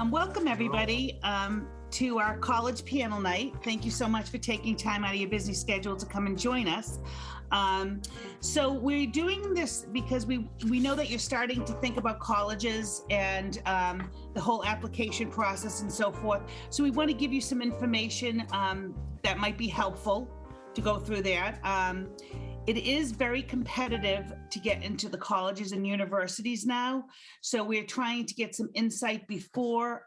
Welcome, everybody, to our college panel night. Thank you so much for taking time out of your busy schedule to come and join us. So we're doing this because we know that you're starting to think about colleges and the whole application process and so forth. So we want to give you some information that might be helpful to go through that. It is very competitive to get into the colleges and universities now. So we're trying to get some insight before,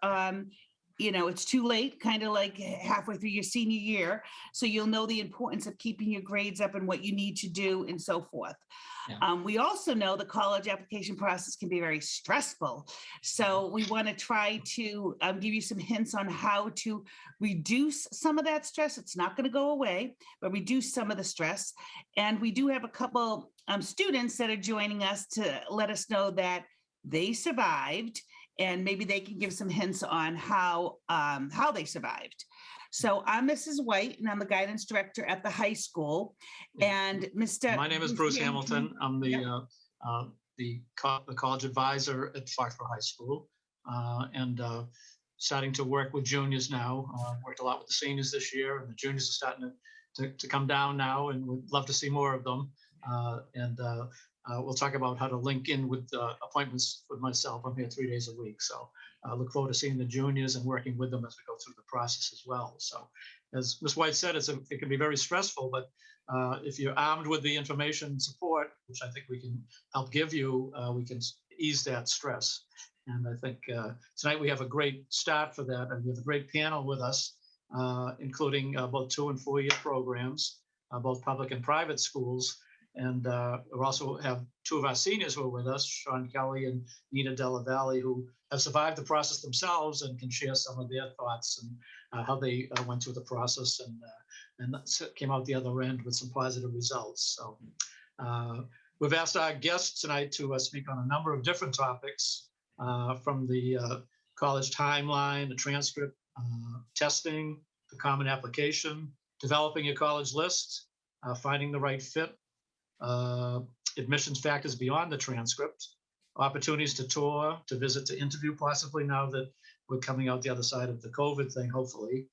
it's too late, kind of like halfway through your senior year. So you'll know the importance of keeping your grades up and what you need to do and so forth. Yeah. We also know the college application process can be very stressful. So we want to try to give you some hints on how to reduce some of that stress. It's not going to go away, but reduce some of the stress. And we do have a couple students that are joining us to let us know that they survived, and maybe they can give some hints on how they survived. So I'm Mrs. White, and I'm the guidance director at the high school. And My name is Bruce Hamilton. I'm the college advisor at Foxborough High School, and starting to work with juniors now. Worked a lot with the seniors this year, and the juniors are starting to come down now, and we'd love to see more of them. We'll talk about how to link in with appointments with myself. I'm here 3 days a week. So I look forward to seeing the juniors and working with them as we go through the process as well. So as Ms. White said, it can be very stressful, but if you're armed with the information and support, which I think we can help give you, we can ease that stress. And I think tonight we have a great start for that. And we have a great panel with us, including both 2- and 4-year programs, both public and private schools. And we also have 2 of our seniors who are with us, Sean Kelly and Nina Della Valle, who have survived the process themselves and can share some of their thoughts and how they went through the process and came out the other end with some positive results. So we've asked our guests tonight to speak on a number of different topics, from the college timeline, the transcript, testing, the common application, developing your college list, finding the right fit, admissions factors beyond the transcript, opportunities to tour, to visit, to interview, possibly now that we're coming out the other side of the COVID thing, hopefully.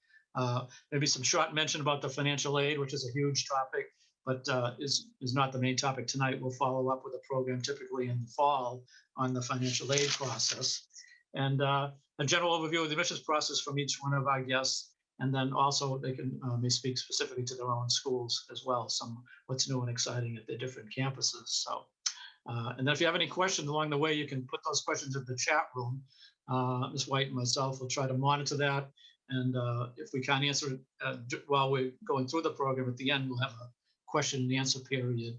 Maybe some short mention about the financial aid, which is a huge topic, but is not the main topic tonight. We'll follow up with a program typically in the fall on the financial aid process. And a general overview of the admissions process from each one of our guests. And then also they may speak specifically to their own schools as well, some what's new and exciting at their different campuses. So, and then if you have any questions along the way, you can put those questions in the chat room. Ms. White and myself will try to monitor that. And if we can't answer it while we're going through the program, at the end, we'll have a question and answer period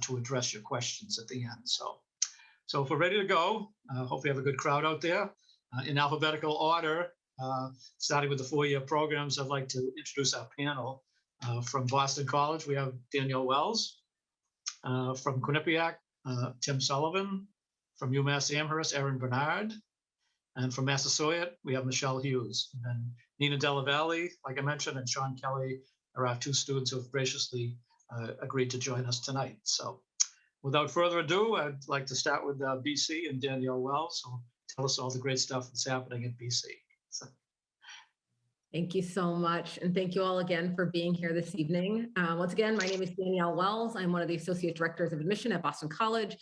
to address your questions at the end. So if we're ready to go, hope we have a good crowd out there. In alphabetical order, starting with the 4-year programs, I'd like to introduce our panel. From Boston College, we have Danielle Wells. From Quinnipiac, Tim Sullivan. From UMass Amherst, Erin Bernard. And from Massasoit, we have Michelle Hughes. And then Nina Della Valle, like I mentioned, and Sean Kelly are our 2 students who have graciously agreed to join us tonight. So without further ado, I'd like to start with BC and Danielle Wells. So tell us all the great stuff that's happening at BC. Thank you so much. And thank you all again for being here this evening. Once again, my name is Danielle Wells. I'm one of the Associate Directors of Admission at Boston College.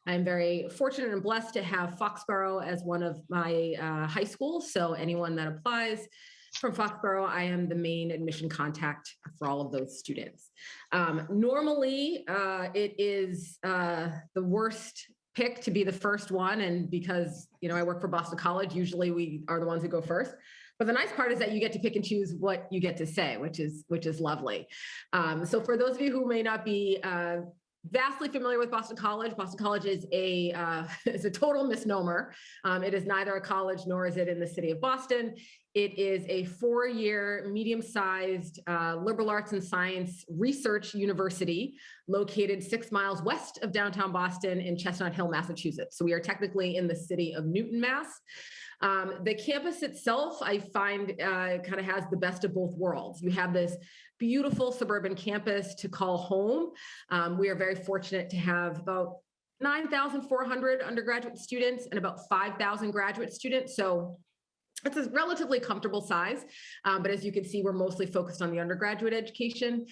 I'm very fortunate and blessed to have Foxborough as one of my high schools. So anyone that applies from Foxborough, I am the main admission contact for all of those students. Normally, it is the worst pick to be the first one. And because, I work for Boston College, usually we are the ones who go first. But the nice part is that you get to pick and choose what you get to say, which is lovely. So for those of you who may not be vastly familiar with Boston College is a total misnomer. It is neither a college nor is it in the city of Boston. It is a 4-year, medium-sized liberal arts and science research university located 6 miles west of downtown Boston in Chestnut Hill, Massachusetts. So we are technically in the city of Newton, Mass. The campus itself, I find, kind of has the best of both worlds. You have this beautiful suburban campus to call home. We are very fortunate to have about 9,400 undergraduate students and about 5,000 graduate students. So It's a relatively comfortable size, but as you can see, we're mostly focused on the undergraduate education.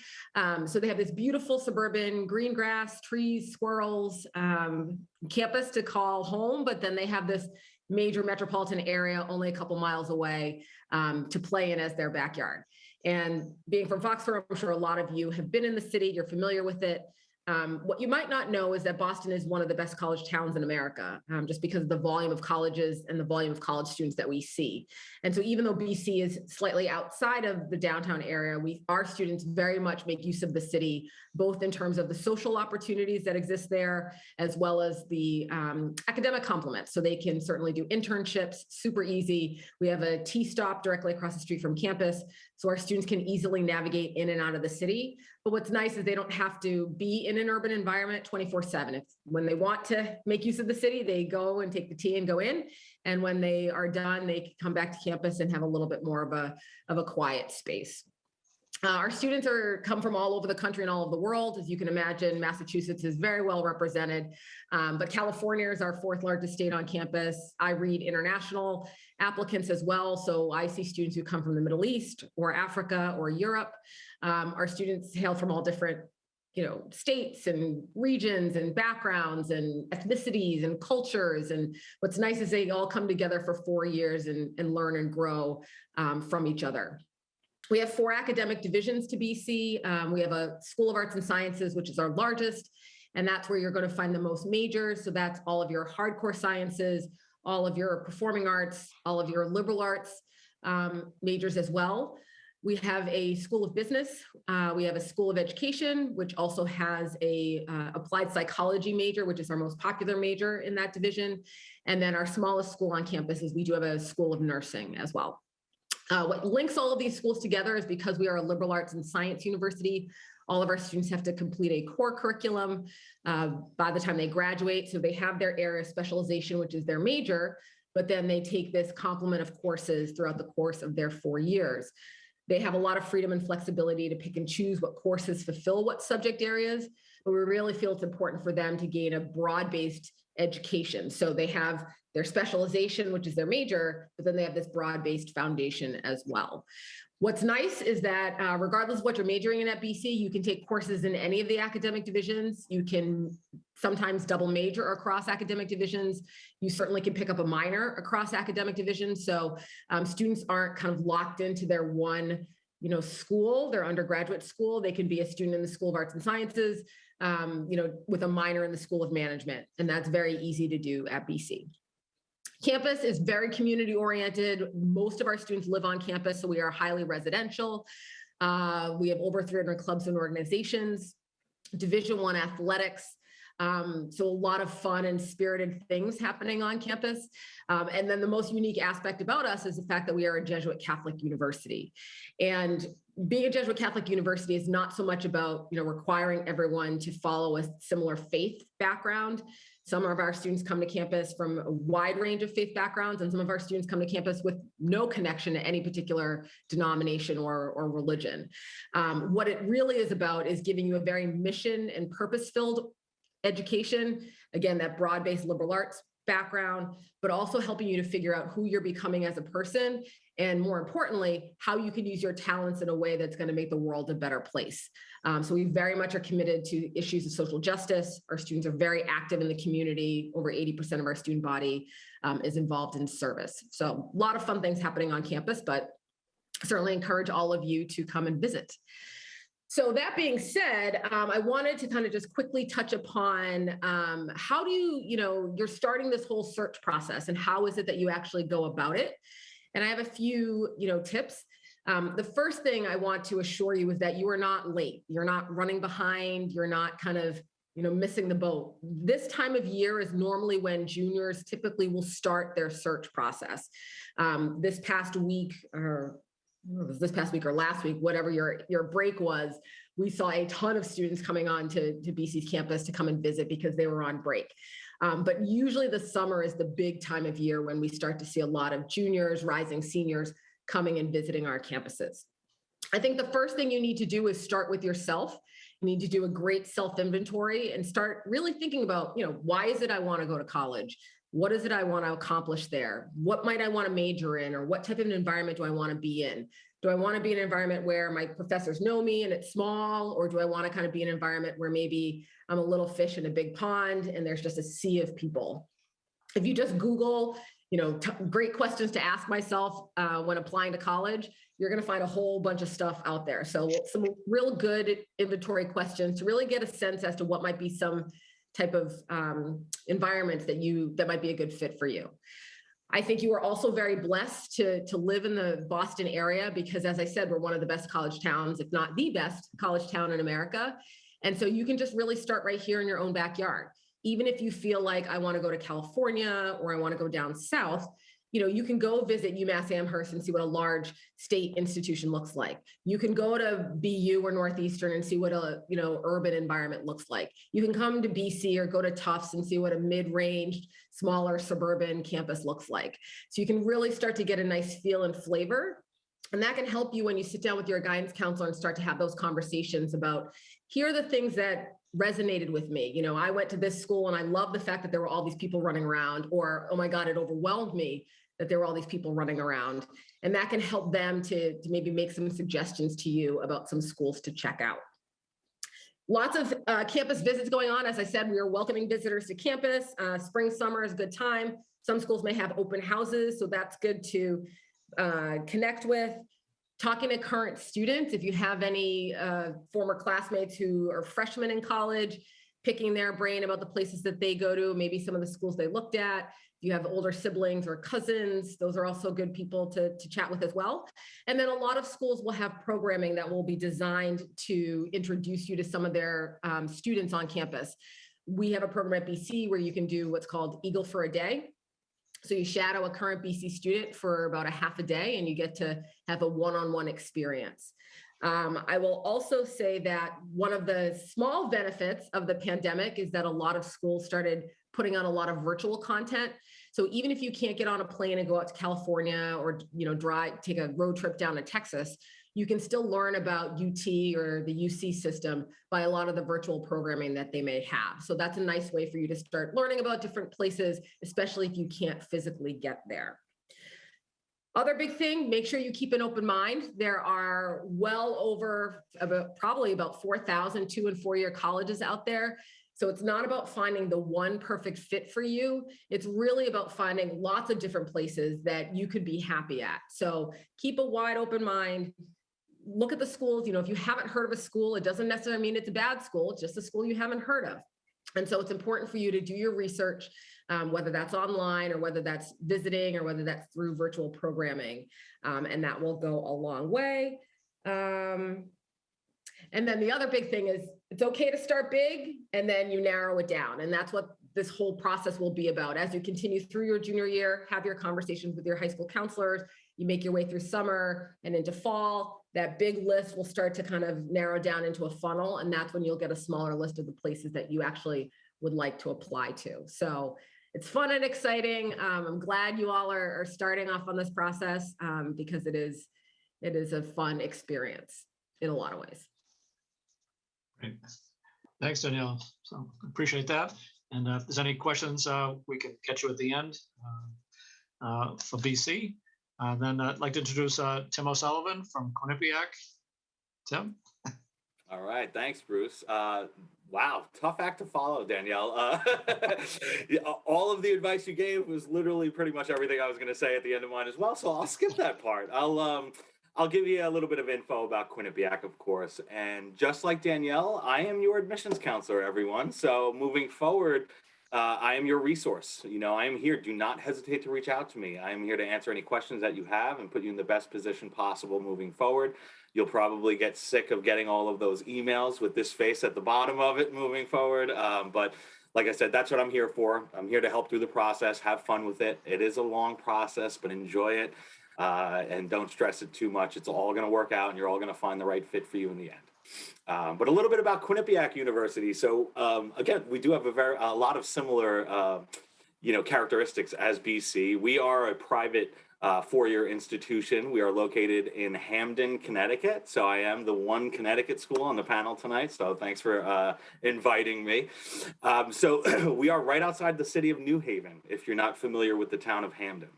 So they have this beautiful suburban green grass, trees, squirrels, campus to call home, but then they have this major metropolitan area only a couple miles away to play in as their backyard. And being from Foxborough, I'm sure a lot of you have been in the city, you're familiar with it. What you might not know is that Boston is one of the best college towns in America, just because of the volume of colleges and the volume of college students that we see. And so even though BC is slightly outside of the downtown area, our students very much make use of the city, both in terms of the social opportunities that exist there, as well as the academic complement. So they can certainly do internships, super easy. We have a T-stop directly across the street from campus, so our students can easily navigate in and out of the city. But what's nice is they don't have to be in an urban environment 24/7. If when they want to make use of the city, they go and take the T and go in. And when they are done, they can come back to campus and have a little bit more of a quiet space. Our students come from all over the country and all over the world. As you can imagine, Massachusetts is very well represented, but California is our fourth largest state on campus. I read international applicants as well. So I see students who come from the Middle East or Africa or Europe. Our students hail from all different states and regions and backgrounds and ethnicities and cultures. And what's nice is they all come together for 4 years and learn and grow from each other. We have 4 academic divisions to BC. We have a School of Arts and Sciences, which is our largest, and that's where you're going to find the most majors. So that's all of your hardcore sciences, all of your performing arts, all of your liberal arts majors as well. We have a School of Business. We have a School of Education, which also has a applied psychology major, which is our most popular major in that division. And then our smallest school on campus is we do have a School of Nursing as well. What links all of these schools together is because we are a liberal arts and science university, all of our students have to complete a core curriculum by the time they graduate. So they have their area of specialization, which is their major, but then they take this complement of courses throughout the course of their 4 years. They have a lot of freedom and flexibility to pick and choose what courses fulfill what subject areas, but we really feel it's important for them to gain a broad-based education. So they have their specialization, which is their major, but then they have this broad-based foundation as well. What's nice is that regardless of what you're majoring in at BC, you can take courses in any of the academic divisions. You can sometimes double major across academic divisions. You certainly can pick up a minor across academic divisions. So students aren't kind of locked into their one school, their undergraduate school. They can be a student in the School of Arts and Sciences, with a minor in the School of Management. And that's very easy to do at BC. Campus is very community oriented. Most of our students live on campus, so we are highly residential. We have over 300 clubs and organizations, Division I athletics. So a lot of fun and spirited things happening on campus. And then the most unique aspect about us is the fact that we are a Jesuit Catholic university. And being a Jesuit Catholic university is not so much about, requiring everyone to follow a similar faith background. Some of our students come to campus from a wide range of faith backgrounds, and some of our students come to campus with no connection to any particular denomination or religion. What it really is about is giving you a very mission and purpose-filled education, again, that broad-based liberal arts background, but also helping you to figure out who you're becoming as a person, and more importantly, how you can use your talents in a way that's going to make the world a better place. So we very much are committed to issues of social justice. Our students are very active in the community. Over 80% of our student body is involved in service. So a lot of fun things happening on campus, but certainly encourage all of you to come and visit. So that being said, I wanted to kind of just quickly touch upon how do you're starting this whole search process, and how is it that you actually go about it? And I have a few, tips. The first thing I want to assure you is that you are not late. You're not running behind. You're not kind of, missing the boat. This time of year is normally when juniors typically will start their search process. This past week, or last week, whatever your break was, we saw a ton of students coming on to BC's campus to come and visit because they were on break. But usually the summer is the big time of year when we start to see a lot of juniors, rising seniors coming and visiting our campuses. I think the first thing you need to do is start with yourself. You need to do a great self-inventory and start really thinking about, why is it I want to go to college? What is it I want to accomplish there? What might I want to major in, or what type of an environment do I want to be in? Do I want to be in an environment where my professors know me and it's small, or do I want to kind of be in an environment where maybe I'm a little fish in a big pond and there's just a sea of people? If you just Google, great questions to ask myself when applying to college, you're going to find a whole bunch of stuff out there. So some real good inventory questions to really get a sense as to what might be some type of environments that might be a good fit for you. I think you are also very blessed to live in the Boston area because, as I said, we're one of the best college towns, if not the best college town in America. And so you can just really start right here in your own backyard. Even if you feel like I want to go to California or I want to go down south, you can go visit UMass Amherst and see what a large state institution looks like. You can go to BU or Northeastern and see what a urban environment looks like. You can come to BC or go to Tufts and see what a mid-range, smaller suburban campus looks like. So you can really start to get a nice feel and flavor. And that can help you when you sit down with your guidance counselor and start to have those conversations about, here are the things that resonated with me. I went to this school and I love the fact that there were all these people running around, or, oh my God, it overwhelmed me that there were all these people running around. And that can help them to maybe make some suggestions to you about some schools to check out. Lots of campus visits going on. As I said, we are welcoming visitors to campus. Spring, summer is a good time. Some schools may have open houses, so that's good to connect with. Talking to current students, if you have any former classmates who are freshmen in college, picking their brain about the places that they go to, maybe some of the schools they looked at. If you have older siblings or cousins, those are also good people to chat with as well. And then a lot of schools will have programming that will be designed to introduce you to some of their students on campus. We have a program at BC where you can do what's called Eagle for a Day. So you shadow a current BC student for about a half a day and you get to have a one-on-one experience. I will also say that one of the small benefits of the pandemic is that a lot of schools started putting on a lot of virtual content. So even if you can't get on a plane and go out to California or take a road trip down to Texas, you can still learn about UT or the UC system by a lot of the virtual programming that they may have. So that's a nice way for you to start learning about different places, especially if you can't physically get there. Other big thing, make sure you keep an open mind. There are well over probably about 4,000 2- and 4-year colleges out there. So it's not about finding the one perfect fit for you. It's really about finding lots of different places that you could be happy at. So keep a wide open mind. Look at the schools. If you haven't heard of a school, it doesn't necessarily mean it's a bad school. It's just a school you haven't heard of. And so it's important for you to do your research, whether that's online or whether that's visiting or whether that's through virtual programming. And that will go a long way. And then the other big thing is it's okay to start big and then you narrow it down. And that's what this whole process will be about. As you continue through your junior year, have your conversations with your high school counselors, you make your way through summer and into fall, that big list will start to kind of narrow down into a funnel. And that's when you'll get a smaller list of the places that you actually would like to apply to. So it's fun and exciting. I'm glad you all are starting off on this process because it is a fun experience in a lot of ways. Great. Thanks, Danielle. So appreciate that. And if there's any questions, we can catch you at the end for BC. Then I'd like to introduce Tim O'Sullivan from Quinnipiac. Tim? All right. Thanks, Bruce. Wow. Tough act to follow, Danielle. All of the advice you gave was literally pretty much everything I was going to say at the end of mine as well. So I'll skip that part. I'll give you a little bit of info about Quinnipiac, of course. And just like Danielle, I am your admissions counselor, everyone. So moving forward, I am your resource. I am here. Do not hesitate to reach out to me. I am here to answer any questions that you have and put you in the best position possible moving forward. You'll probably get sick of getting all of those emails with this face at the bottom of it moving forward. But like I said, that's what I'm here for. I'm here to help through the process. Have fun with it. It is a long process, but enjoy it. And don't stress it too much. It's all going to work out and you're all going to find the right fit for you in the end. But a little bit about Quinnipiac University. So again, we do have a lot of similar characteristics as BC. We are a private four-year institution. We are located in Hamden, Connecticut. So I am the one Connecticut school on the panel tonight. So thanks for inviting me. So we are right outside the city of New Haven, if you're not familiar with the town of Hamden.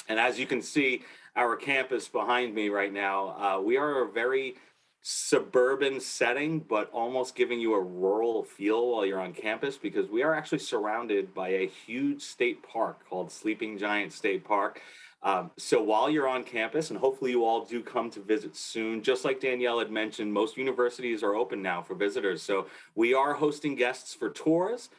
And as you can see, our campus behind me right now, we are a very suburban setting, but almost giving you a rural feel while you're on campus, because we are actually surrounded by a huge state park called Sleeping Giant State Park. So while you're on campus, and hopefully you all do come to visit soon, just like Danielle had mentioned, most universities are open now for visitors. So we are hosting guests for tours.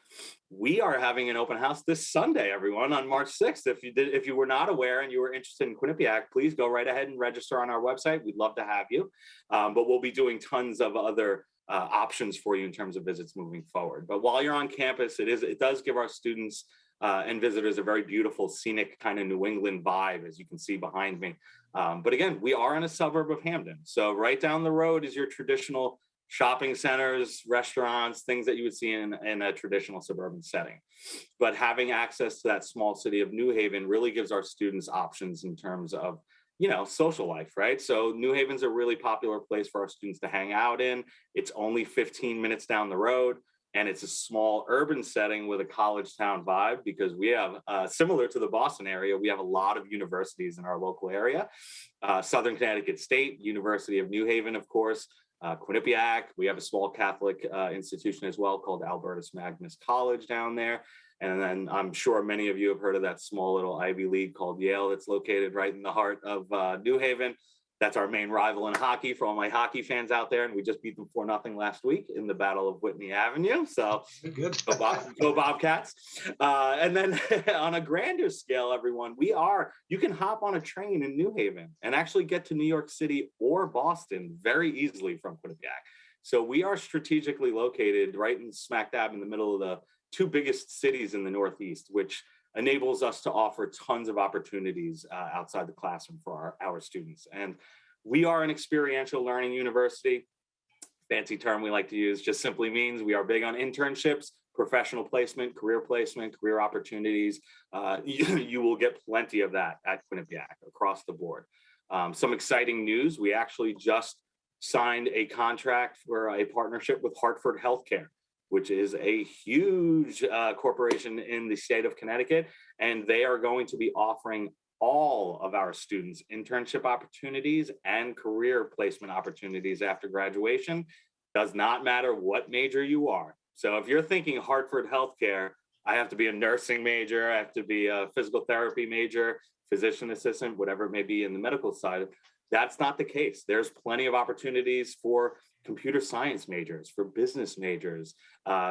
We are having an open house this Sunday, everyone, on March 6th. If you were not aware and you were interested in Quinnipiac, please go right ahead and register on our website. We'd love to have you. But we'll be doing tons of other options for you in terms of visits moving forward. But while you're on campus, it does give our students and visitors a very beautiful, scenic kind of New England vibe, as you can see behind me. But again, we are in a suburb of Hamden. So right down the road is your traditional shopping centers, restaurants, things that you would see in a traditional suburban setting. But having access to that small city of New Haven really gives our students options in terms of, social life, right? So New Haven's a really popular place for our students to hang out in. It's only 15 minutes down the road, and it's a small urban setting with a college town vibe, because we have, similar to the Boston area, we have a lot of universities in our local area. Southern Connecticut State, University of New Haven, of course, Quinnipiac. We have a small Catholic institution as well called Albertus Magnus College down there. And then I'm sure many of you have heard of that small little Ivy League called Yale that's located right in the heart of New Haven. That's our main rival in hockey for all my hockey fans out there. And we just beat them 4-0 last week in the Battle of Whitney Avenue. So good. Go Bobcats. And then on a grander scale, everyone, you can hop on a train in New Haven and actually get to New York City or Boston very easily from Quinnipiac. So we are strategically located right in smack dab in the middle of the two biggest cities in the Northeast, which enables us to offer tons of opportunities outside the classroom for our students. And we are an experiential learning university. Fancy term we like to use, just simply means we are big on internships, professional placement, career opportunities. You will get plenty of that at Quinnipiac across the board. Some exciting news, we actually just signed a contract for a partnership with Hartford Healthcare, which is a huge corporation in the state of Connecticut. And they are going to be offering all of our students internship opportunities and career placement opportunities after graduation. Does not matter what major you are. So if you're thinking Hartford Healthcare, I have to be a nursing major, I have to be a physical therapy major, physician assistant, whatever it may be in the medical side, that's not the case. There's plenty of opportunities for computer science majors, for business majors,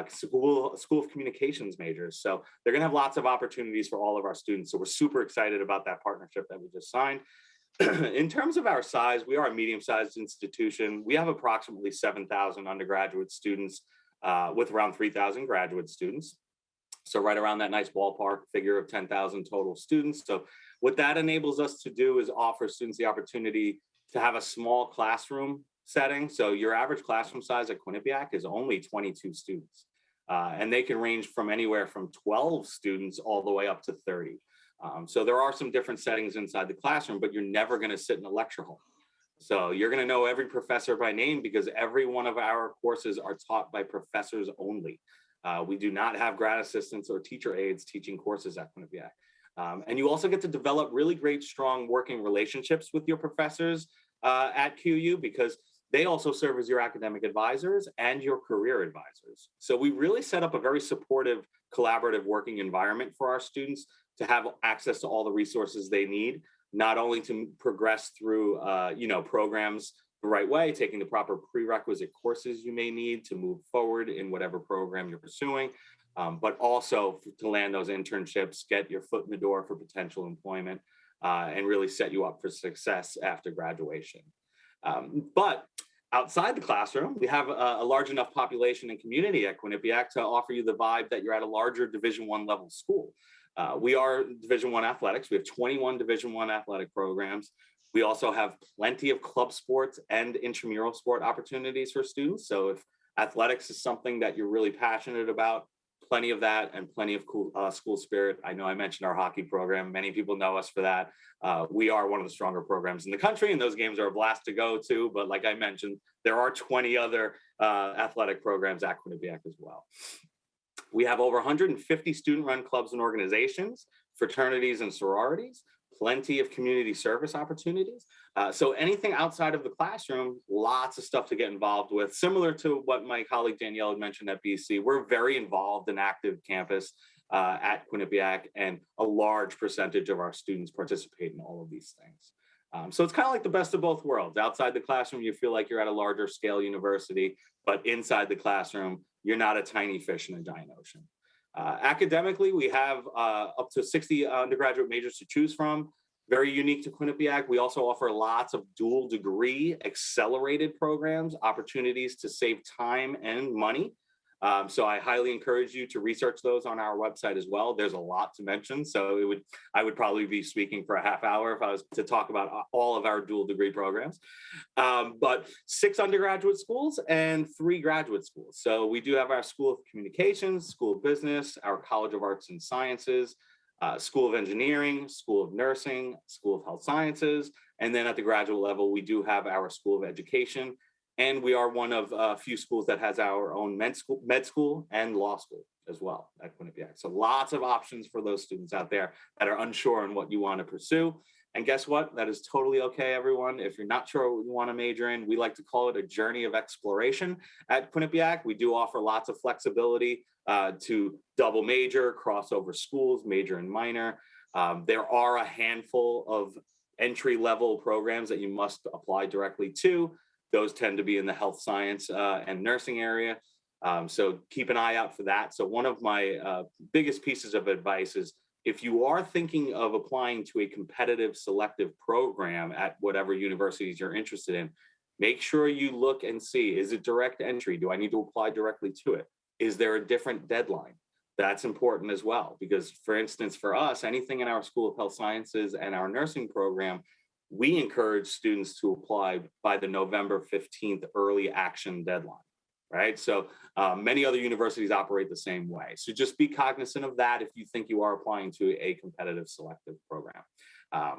school of communications majors. So they're going to have lots of opportunities for all of our students. So we're super excited about that partnership that we just signed. In terms of our size, we are a medium-sized institution. We have approximately 7,000 undergraduate students with around 3,000 graduate students. So right around that nice ballpark figure of 10,000 total students. So what that enables us to do is offer students the opportunity to have a small classroom setting. So your average classroom size at Quinnipiac is only 22 students. And they can range from anywhere from 12 students all the way up to 30. So there are some different settings inside the classroom, but you're never going to sit in a lecture hall. So you're going to know every professor by name, because every one of our courses are taught by professors only. We do not have grad assistants or teacher aides teaching courses at Quinnipiac. And you also get to develop really great, strong working relationships with your professors at QU, because they also serve as your academic advisors and your career advisors. So we really set up a very supportive, collaborative working environment for our students to have access to all the resources they need, not only to progress through programs the right way, taking the proper prerequisite courses you may need to move forward in whatever program you're pursuing, but also to land those internships, get your foot in the door for potential employment, and really set you up for success after graduation. But outside the classroom, we have a large enough population and community at Quinnipiac to offer you the vibe that you're at a larger Division I level school. We are Division I athletics. We have 21 Division I athletic programs. We also have plenty of club sports and intramural sport opportunities for students. So if athletics is something that you're really passionate about, plenty of that and plenty of cool school spirit. I know I mentioned our hockey program. Many people know us for that. We are one of the stronger programs in the country, and those games are a blast to go to. But like I mentioned, there are 20 other athletic programs at Quinnipiac as well. We have over 150 student-run clubs and organizations, fraternities and sororities, plenty of community service opportunities. So anything outside of the classroom, lots of stuff to get involved with. Similar to what my colleague Danielle had mentioned at BC, we're very involved in active campus at Quinnipiac, and a large percentage of our students participate in all of these things. So it's kind of like the best of both worlds. Outside the classroom, you feel like you're at a larger scale university, but inside the classroom, you're not a tiny fish in a giant ocean. Academically, we have up to 60 undergraduate majors to choose from. Very unique to Quinnipiac. We also offer lots of dual degree accelerated programs, opportunities to save time and money. So I highly encourage you to research those on our website as well. There's a lot to mention, so I would probably be speaking for a half hour if I was to talk about all of our dual degree programs. But 6 undergraduate schools and 3 graduate schools. So we do have our School of Communications, School of Business, our College of Arts and Sciences, School of Engineering, School of Nursing, School of Health Sciences, and then at the graduate level, we do have our School of Education. And we are one of a few schools that has our own med school and law school as well at Quinnipiac. So lots of options for those students out there that are unsure on what you want to pursue. And guess what? That is totally okay, everyone. If you're not sure what you want to major in, we like to call it a journey of exploration at Quinnipiac. We do offer lots of flexibility to double major, crossover schools, major and minor. There are a handful of entry-level programs that you must apply directly to. Those tend to be in the health science and nursing area. So keep an eye out for that. So one of my biggest pieces of advice is if you are thinking of applying to a competitive selective program at whatever universities you're interested in, make sure you look and see, is it direct entry? Do I need to apply directly to it? Is there a different deadline? That's important as well, because for instance, for us, anything in our School of Health Sciences and our nursing program, we encourage students to apply by the November 15th early action deadline, right? So many other universities operate the same way. So just be cognizant of that if you think you are applying to a competitive selective program.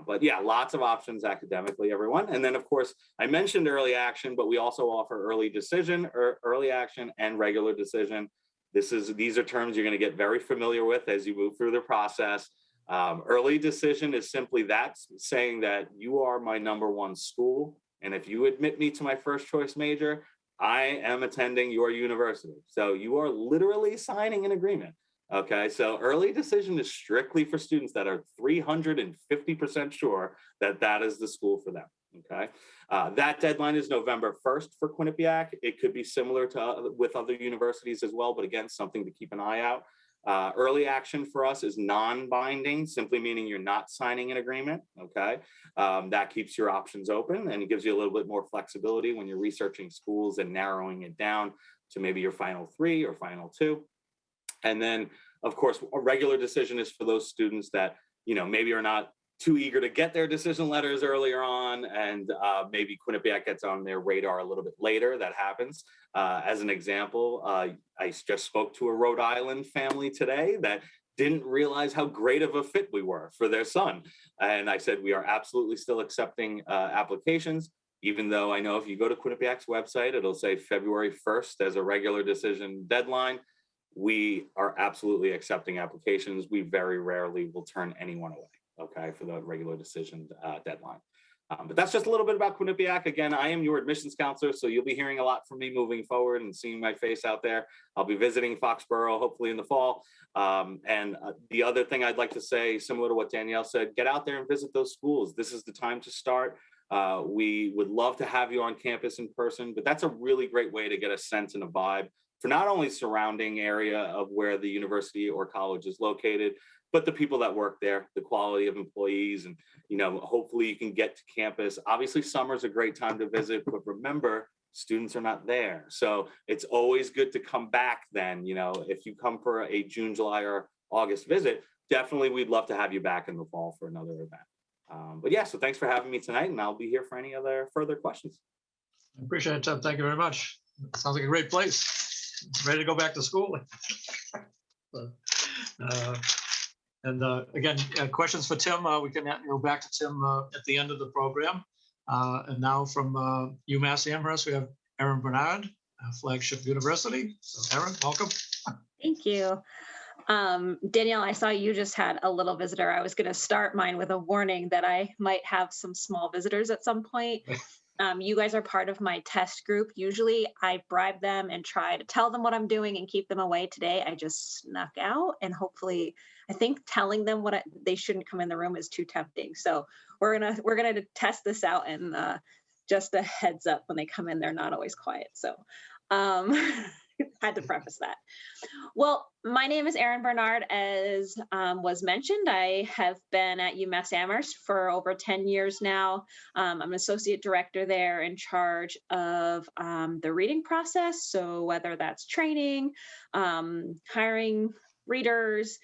But yeah, lots of options academically, everyone. And then of course, I mentioned early action, but we also offer early decision, or early action and regular decision. These are terms you're going to get very familiar with as you move through the process. Early decision is simply that, saying that you are my number one school. And if you admit me to my first choice major, I am attending your university. So you are literally signing an agreement. Okay, so early decision is strictly for students that are 350% sure that that is the school for them. Okay, that deadline is November 1st for Quinnipiac. It could be similar to with other universities as well, but again, something to keep an eye out. Early action for us is non-binding, simply meaning you're not signing an agreement, okay? That keeps your options open and it gives you a little bit more flexibility when you're researching schools and narrowing it down to maybe your final 3 or final 2. And then, of course, a regular decision is for those students that, maybe are not too eager to get their decision letters earlier on, and maybe Quinnipiac gets on their radar a little bit later. That happens. As an example, I just spoke to a Rhode Island family today that didn't realize how great of a fit we were for their son. And I said, we are absolutely still accepting applications, even though I know if you go to Quinnipiac's website, it'll say February 1st as a regular decision deadline. We are absolutely accepting applications. We very rarely will turn anyone away. Okay, for the regular decision deadline. But that's just a little bit about Quinnipiac. Again, I am your admissions counselor, so you'll be hearing a lot from me moving forward and seeing my face out there. I'll be visiting Foxborough, hopefully in the fall. And the other thing I'd like to say, similar to what Danielle said, get out there and visit those schools. This is the time to start. We would love to have you on campus in person, but that's a really great way to get a sense and a vibe for not only surrounding area of where the university or college is located, but the people that work there, the quality of employees, and hopefully you can get to campus. Obviously, summer's a great time to visit, but remember, students are not there. So it's always good to come back then. If you come for a June, July, or August visit, definitely we'd love to have you back in the fall for another event. But yeah, so thanks for having me tonight, and I'll be here for any other further questions. I appreciate it, Tim. Thank you very much. Sounds like a great place. Ready to go back to school. Uh, and again, questions for Tim, we can go back to Tim at the end of the program. And now from UMass Amherst, we have Erin Bernard, Flagship University. So Erin, welcome. Thank you. Danielle, I saw you just had a little visitor. I was going to start mine with a warning that I might have some small visitors at some point. You guys are part of my test group. Usually I bribe them and try to tell them what I'm doing and keep them away. Today, I just snuck out, and hopefully I think telling them they shouldn't come in the room is too tempting. So we're gonna test this out, and just a heads up, when they come in, they're not always quiet. So had to preface that. Well, my name is Erin Bernard. As was mentioned, I have been at UMass Amherst for over 10 years now. I'm an associate director there, in charge of the reading process. So whether that's training, hiring readers,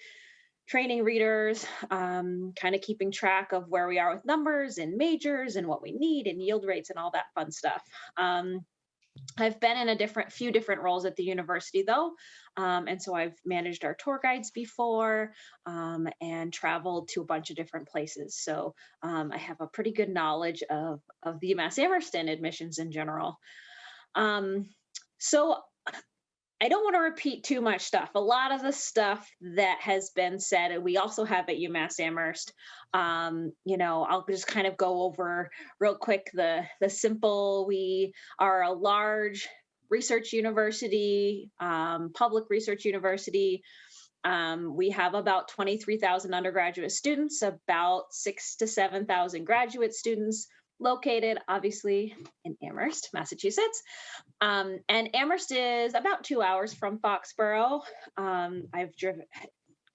training readers, kind of keeping track of where we are with numbers and majors and what we need and yield rates and all that fun stuff. I've been in a few different roles at the university, though. And so I've managed our tour guides before, and traveled to a bunch of different places. So I have a pretty good knowledge of the UMass Amherst and admissions in general. So I don't want to repeat too much stuff. A lot of the stuff that has been said, and we also have at UMass Amherst. I'll just kind of go over real quick the simple. We are a large research university, public research university. We have about 23,000 undergraduate students, about 6,000 to 7,000 graduate students, located obviously in Amherst, Massachusetts. And Amherst is about 2 hours from Foxborough. I've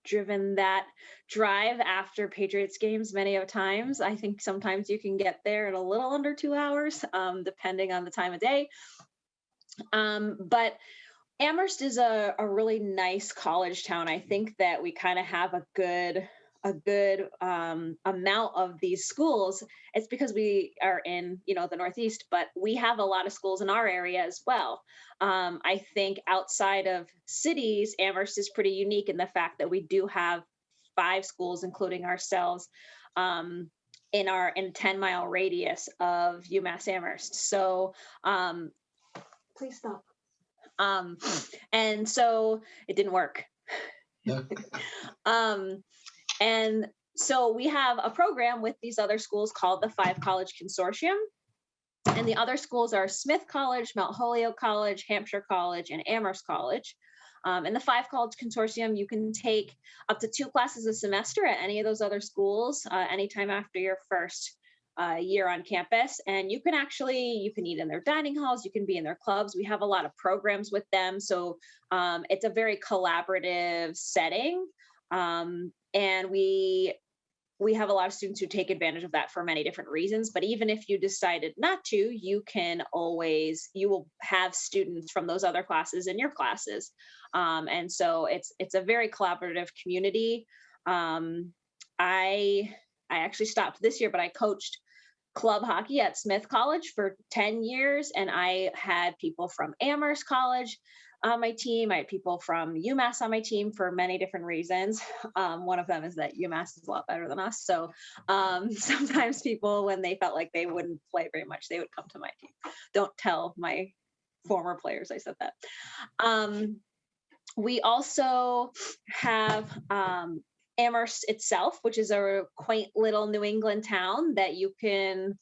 driven that drive after Patriots games many of times. I think sometimes you can get there in a little under 2 hours, depending on the time of day. But Amherst is a really nice college town. I think that we kind of have a good amount of these schools. It's because we are in the Northeast, but we have a lot of schools in our area as well. I think outside of cities, Amherst is pretty unique in the fact that we do have 5 schools, including ourselves, in a 10-mile radius of UMass Amherst. So please stop. And so it didn't work. Yeah. And so we have a program with these other schools called the 5 College Consortium. And the other schools are Smith College, Mount Holyoke College, Hampshire College, and Amherst College. In the 5 College Consortium, you can take up to 2 classes a semester at any of those other schools, anytime after your first year on campus. And you can eat in their dining halls, you can be in their clubs. We have a lot of programs with them. So it's a very collaborative setting. And we have a lot of students who take advantage of that for many different reasons. But even if you decided not to, you will have students from those other classes in your classes. And so it's a very collaborative community. I actually stopped this year, but I coached club hockey at Smith College for 10 years. And I had people from Amherst College on my team. I had people from UMass on my team for many different reasons. One of them is that UMass is a lot better than us. So sometimes people, when they felt like they wouldn't play very much, they would come to my team. Don't tell my former players I said that. We also have Amherst itself, which is a quaint little New England town that you can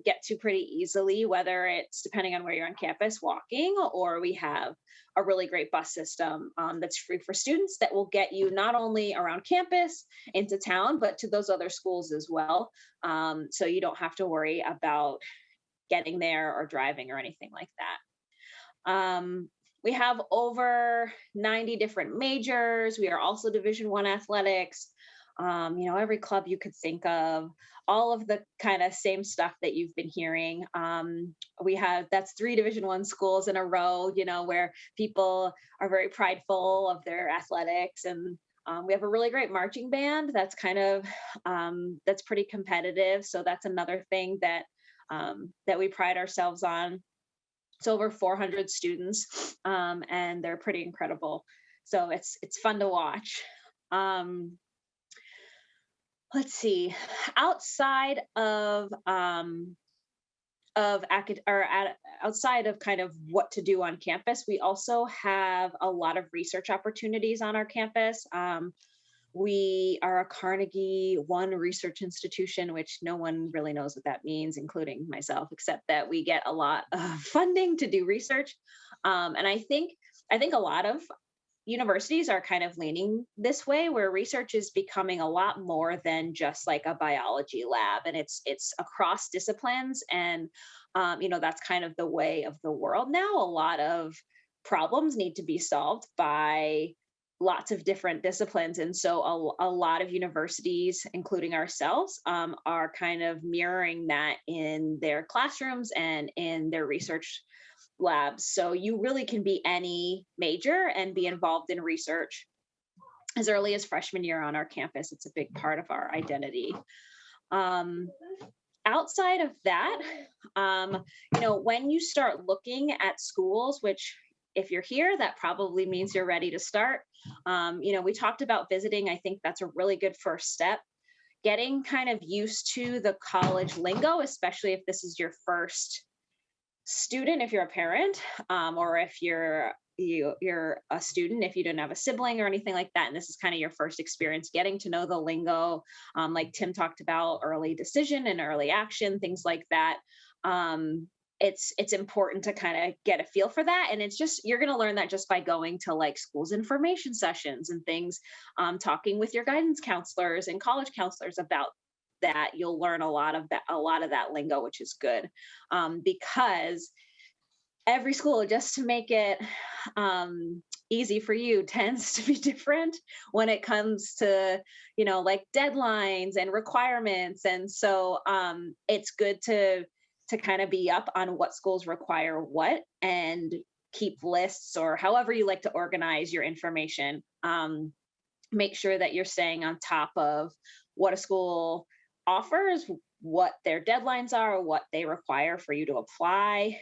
get to pretty easily, whether it's, depending on where you're on campus, walking, or we have a really great bus system that's free for students that will get you not only around campus into town, but to those other schools as well. So you don't have to worry about getting there or driving or anything like that. We have over 90 different majors. We are also Division I athletics. Every club you could think of, all of the kind of same stuff that you've been hearing. That's 3 Division I schools in a row, where people are very prideful of their athletics. And we have a really great marching band that's that's pretty competitive. So that's another thing that we pride ourselves on. It's over 400 students, and they're pretty incredible. So it's fun to watch. Let's see, outside of outside of kind of what to do on campus, we also have a lot of research opportunities on our campus. We are a Carnegie One research institution, which no one really knows what that means, including myself, except that we get a lot of funding to do research. And I think a lot of universities are kind of leaning this way, where research is becoming a lot more than just like a biology lab, and it's across disciplines. And that's kind of the way of the world now. A lot of problems need to be solved by lots of different disciplines, and so a lot of universities, including ourselves, are kind of mirroring that in their classrooms and in their research labs. So you really can be any major and be involved in research as early as freshman year on our campus. It's a big part of our identity. Outside of that, when you start looking at schools, which if you're here, that probably means you're ready to start. We talked about visiting. I think that's a really good first step. Getting kind of used to the college lingo, especially if this is your first student, if you're a parent, or if you're a student, if you didn't have a sibling or anything like that, and this is kind of your first experience getting to know the lingo, like Tim talked about, early decision and early action, things like that. It's important to kind of get a feel for that, and it's just, you're going to learn that just by going to like schools information sessions and things, talking with your guidance counselors and college counselors about that. You'll learn a lot of that lingo, which is good, because every school, just to make it easy for you, tends to be different when it comes to like deadlines and requirements. And so it's good to kind of be up on what schools require what, and keep lists, or however you like to organize your information. Make sure that you're staying on top of what a school offers, what their deadlines are, what they require for you to apply.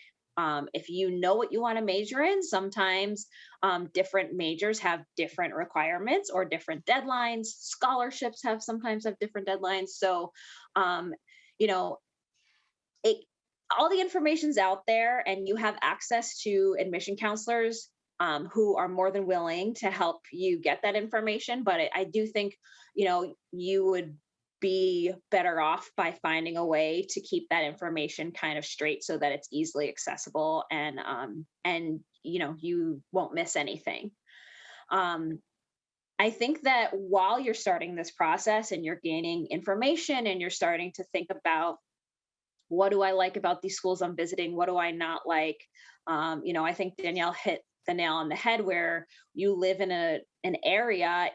If you know what you want to major in, sometimes different majors have different requirements or different deadlines. Scholarships sometimes have different deadlines. So, all the information's out there, and you have access to admission counselors who are more than willing to help you get that information. But I do think, you would be better off by finding a way to keep that information kind of straight, so that it's easily accessible, and you won't miss anything. I think that while you're starting this process and you're gaining information and you're starting to think about, what do I like about these schools I'm visiting? What do I not like? I think Danielle hit the nail on the head, where you live in an area,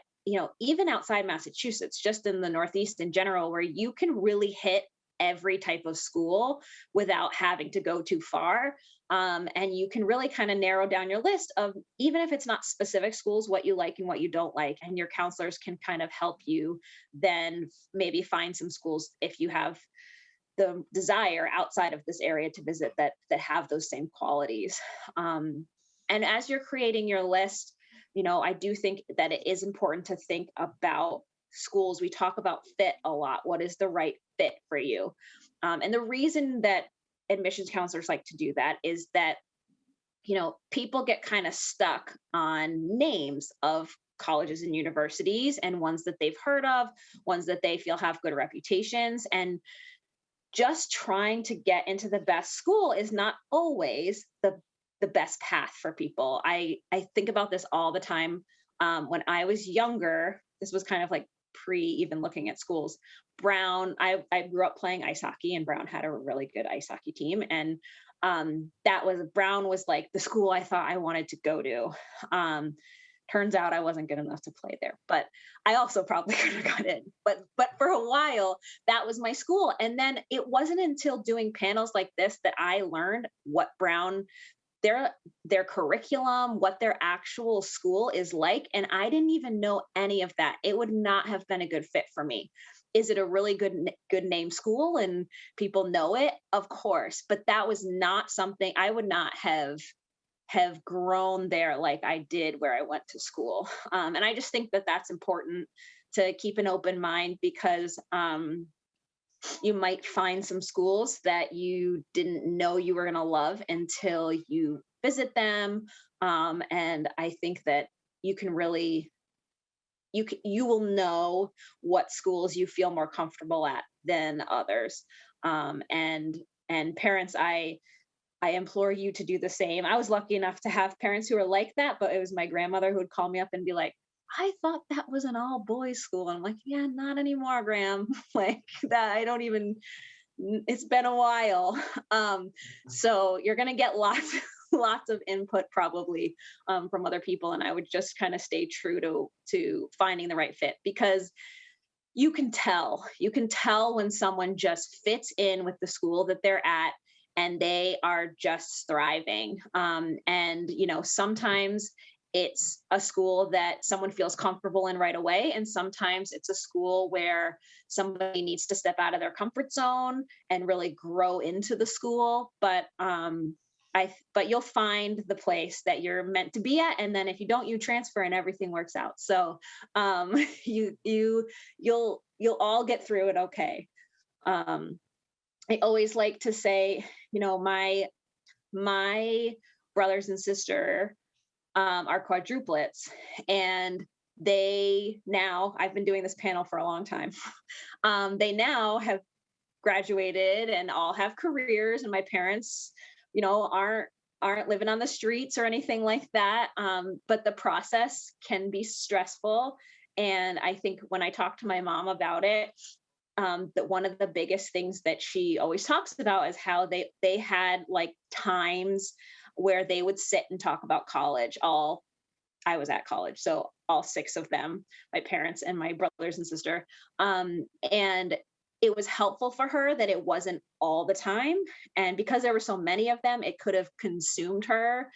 even outside Massachusetts, just in the Northeast in general, where you can really hit every type of school without having to go too far. And you can really kind of narrow down your list of, even if it's not specific schools, what you like and what you don't like. And your counselors can kind of help you then maybe find some schools, if you have the desire outside of this area to visit, that have those same qualities. And as you're creating your list, I do think that it is important to think about schools. We talk about fit a lot. What is the right fit for you? And the reason that admissions counselors like to do that is that, people get kind of stuck on names of colleges and universities, and ones that they've heard of, ones that they feel have good reputations. And just trying to get into the best school is not always the best path for people. I think about this all the time. When I was younger, this was kind of like pre even looking at schools. Brown, I grew up playing ice hockey, and Brown had a really good ice hockey team. And Brown was like the school I thought I wanted to go to. Turns out I wasn't good enough to play there, but I also probably could have got in. But for a while, that was my school. And then it wasn't until doing panels like this that I learned what Brown, their curriculum, what their actual school is like. And I didn't even know any of that. It would not have been a good fit for me. Is it a really good name school and people know it? Of course, but that was not something I would not have have grown there like I did where I went to school. And I just think that that's important to keep an open mind, because you might find some schools that you didn't know you were going to love until you visit them. And I think that you can really, you will know what schools you feel more comfortable at than others. And parents, I implore you to do the same. I was lucky enough to have parents who were like that, but it was my grandmother who would call me up and be like, I thought that was an all boys school. And I'm like, yeah, not anymore, Graham. Like that, I don't even, it's been a while. So you're going to get lots of input probably from other people. And I would just kind of stay true to finding the right fit, because you can tell when someone just fits in with the school that they're at and they are just thriving. And, sometimes it's a school that someone feels comfortable in right away. And sometimes it's a school where somebody needs to step out of their comfort zone and really grow into the school. But you'll find the place that you're meant to be at. And then if you don't, you transfer and everything works out. So you'll all get through it okay. I always like to say, my brothers and sister are quadruplets, and I've been doing this panel for a long time. They now have graduated and all have careers, and my parents, aren't living on the streets or anything like that. But the process can be stressful. And I think when I talk to my mom about it, that one of the biggest things that she always talks about is how they had like times where they would sit and talk about college. I was at college, so all 6 of them, my parents and my brothers and sister. And it was helpful for her that it wasn't all the time. And because there were so many of them, it could have consumed her.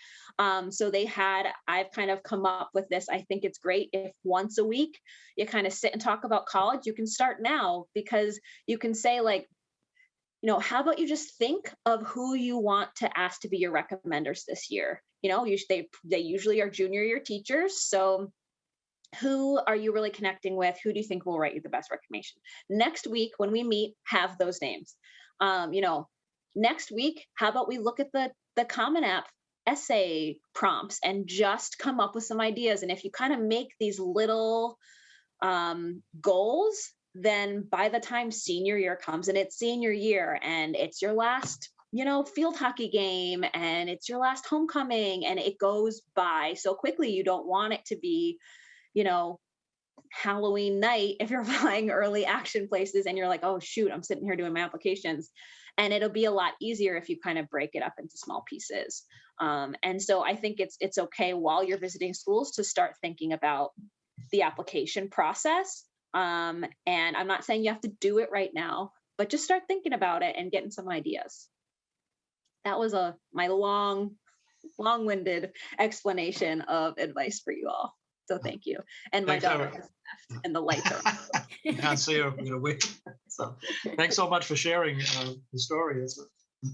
So I've kind of come up with this. I think it's great if once a week you kind of sit and talk about college. You can start now, because you can say like, how about you just think of who you want to ask to be your recommenders this year? They usually are junior year teachers. So who are you really connecting with? Who do you think will write you the best recommendation? Next week, when we meet, have those names. Next week, how about we look at the Common App essay prompts and just come up with some ideas? And if you kind of make these little goals, then by the time senior year comes and it's senior year and it's your last, field hockey game and it's your last homecoming, and it goes by so quickly, you don't want it to be, Halloween night if you're buying early action places and you're like, oh shoot, I'm sitting here doing my applications. And it'll be a lot easier if you kind of break it up into small pieces. And so I think it's okay while you're visiting schools to start thinking about the application process. And I'm not saying you have to do it right now, but just start thinking about it and getting some ideas. That was my long-winded explanation of advice for you all. So thank you. And my daughter has left and the lights are on. And so you're waiting. So thanks so much for sharing the story.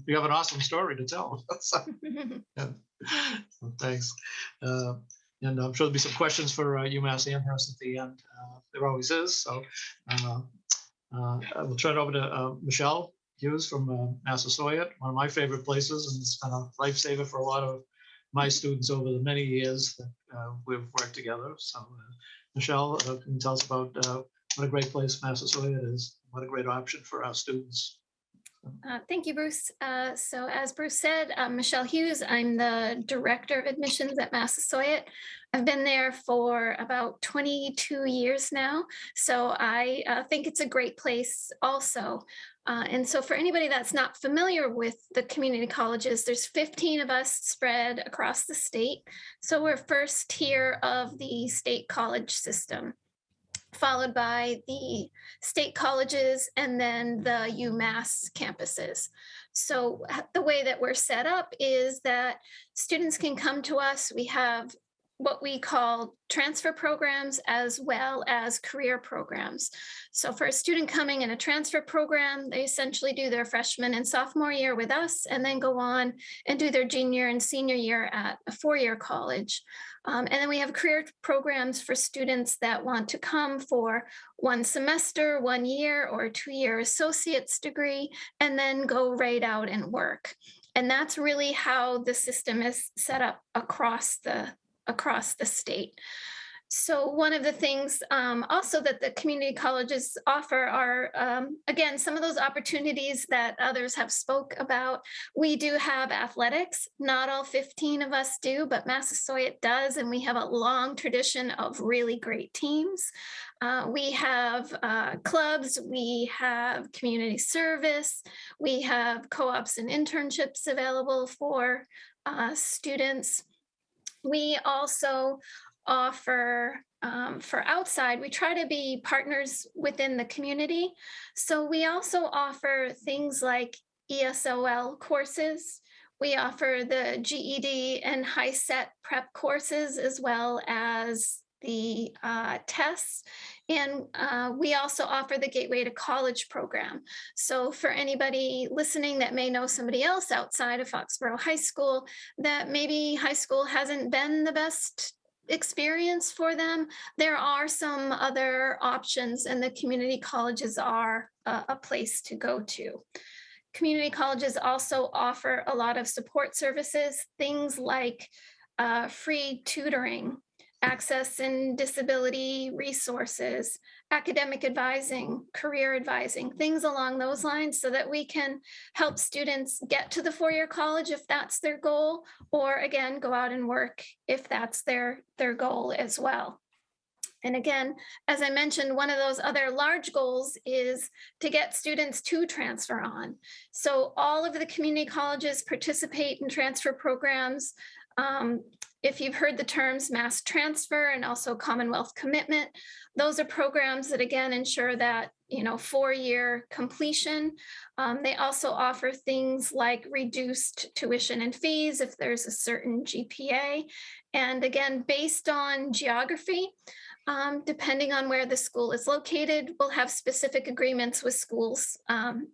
You have an awesome story to tell. So thanks. And I'm sure there'll be some questions for UMass Amherst at the end. There always is. So I will turn it over to Michelle Hughes from Massasoit, one of my favorite places, and it's been a lifesaver for a lot of my students over the many years that we've worked together. So Michelle, can you tell us about what a great place Massasoit is, what a great option for our students? Thank you, Bruce. So as Bruce said, I'm Michelle Hughes. I'm the Director of Admissions at Massasoit. I've been there for about 22 years now. So I think it's a great place also. And so for anybody that's not familiar with the community colleges, there's 15 of us spread across the state. So we're first tier of the state college system, followed by the state colleges and then the UMass campuses. So the way that we're set up is that students can come to us. We have what we call transfer programs as well as career programs. So for a student coming in a transfer program, they essentially do their freshman and sophomore year with us and then go on and do their junior and senior year at a four-year college. And then we have career programs for students that want to come for 1 semester, 1 year, or a 2-year associate's degree, and then go right out and work. And that's really how the system is set up across the state. So one of the things also that the community colleges offer are, again, some of those opportunities that others have spoke about. We do have athletics. Not all 15 of us do, but Massasoit does, and we have a long tradition of really great teams. We have clubs, we have community service, we have co-ops and internships available for students. We also offer for outside, we try to be partners within the community. So we also offer things like ESOL courses. We offer the GED and high set prep courses as well as the tests. And we also offer the Gateway to College program. So for anybody listening that may know somebody else outside of Foxborough High School, that maybe high school hasn't been the best experience for them, there are some other options, and the community colleges are a place to go to. Community colleges also offer a lot of support services, things like free tutoring, access and disability resources, academic advising, career advising, things along those lines, so that we can help students get to the four-year college if that's their goal, or again, go out and work if that's their goal as well. And again, as I mentioned, one of those other large goals is to get students to transfer on. So all of the community colleges participate in transfer programs. If you've heard the terms mass transfer and also Commonwealth commitment, those are programs that again ensure that, 4-year completion. They also offer things like reduced tuition and fees if there's a certain GPA. And again, based on geography, depending on where the school is located, we'll have specific agreements with schools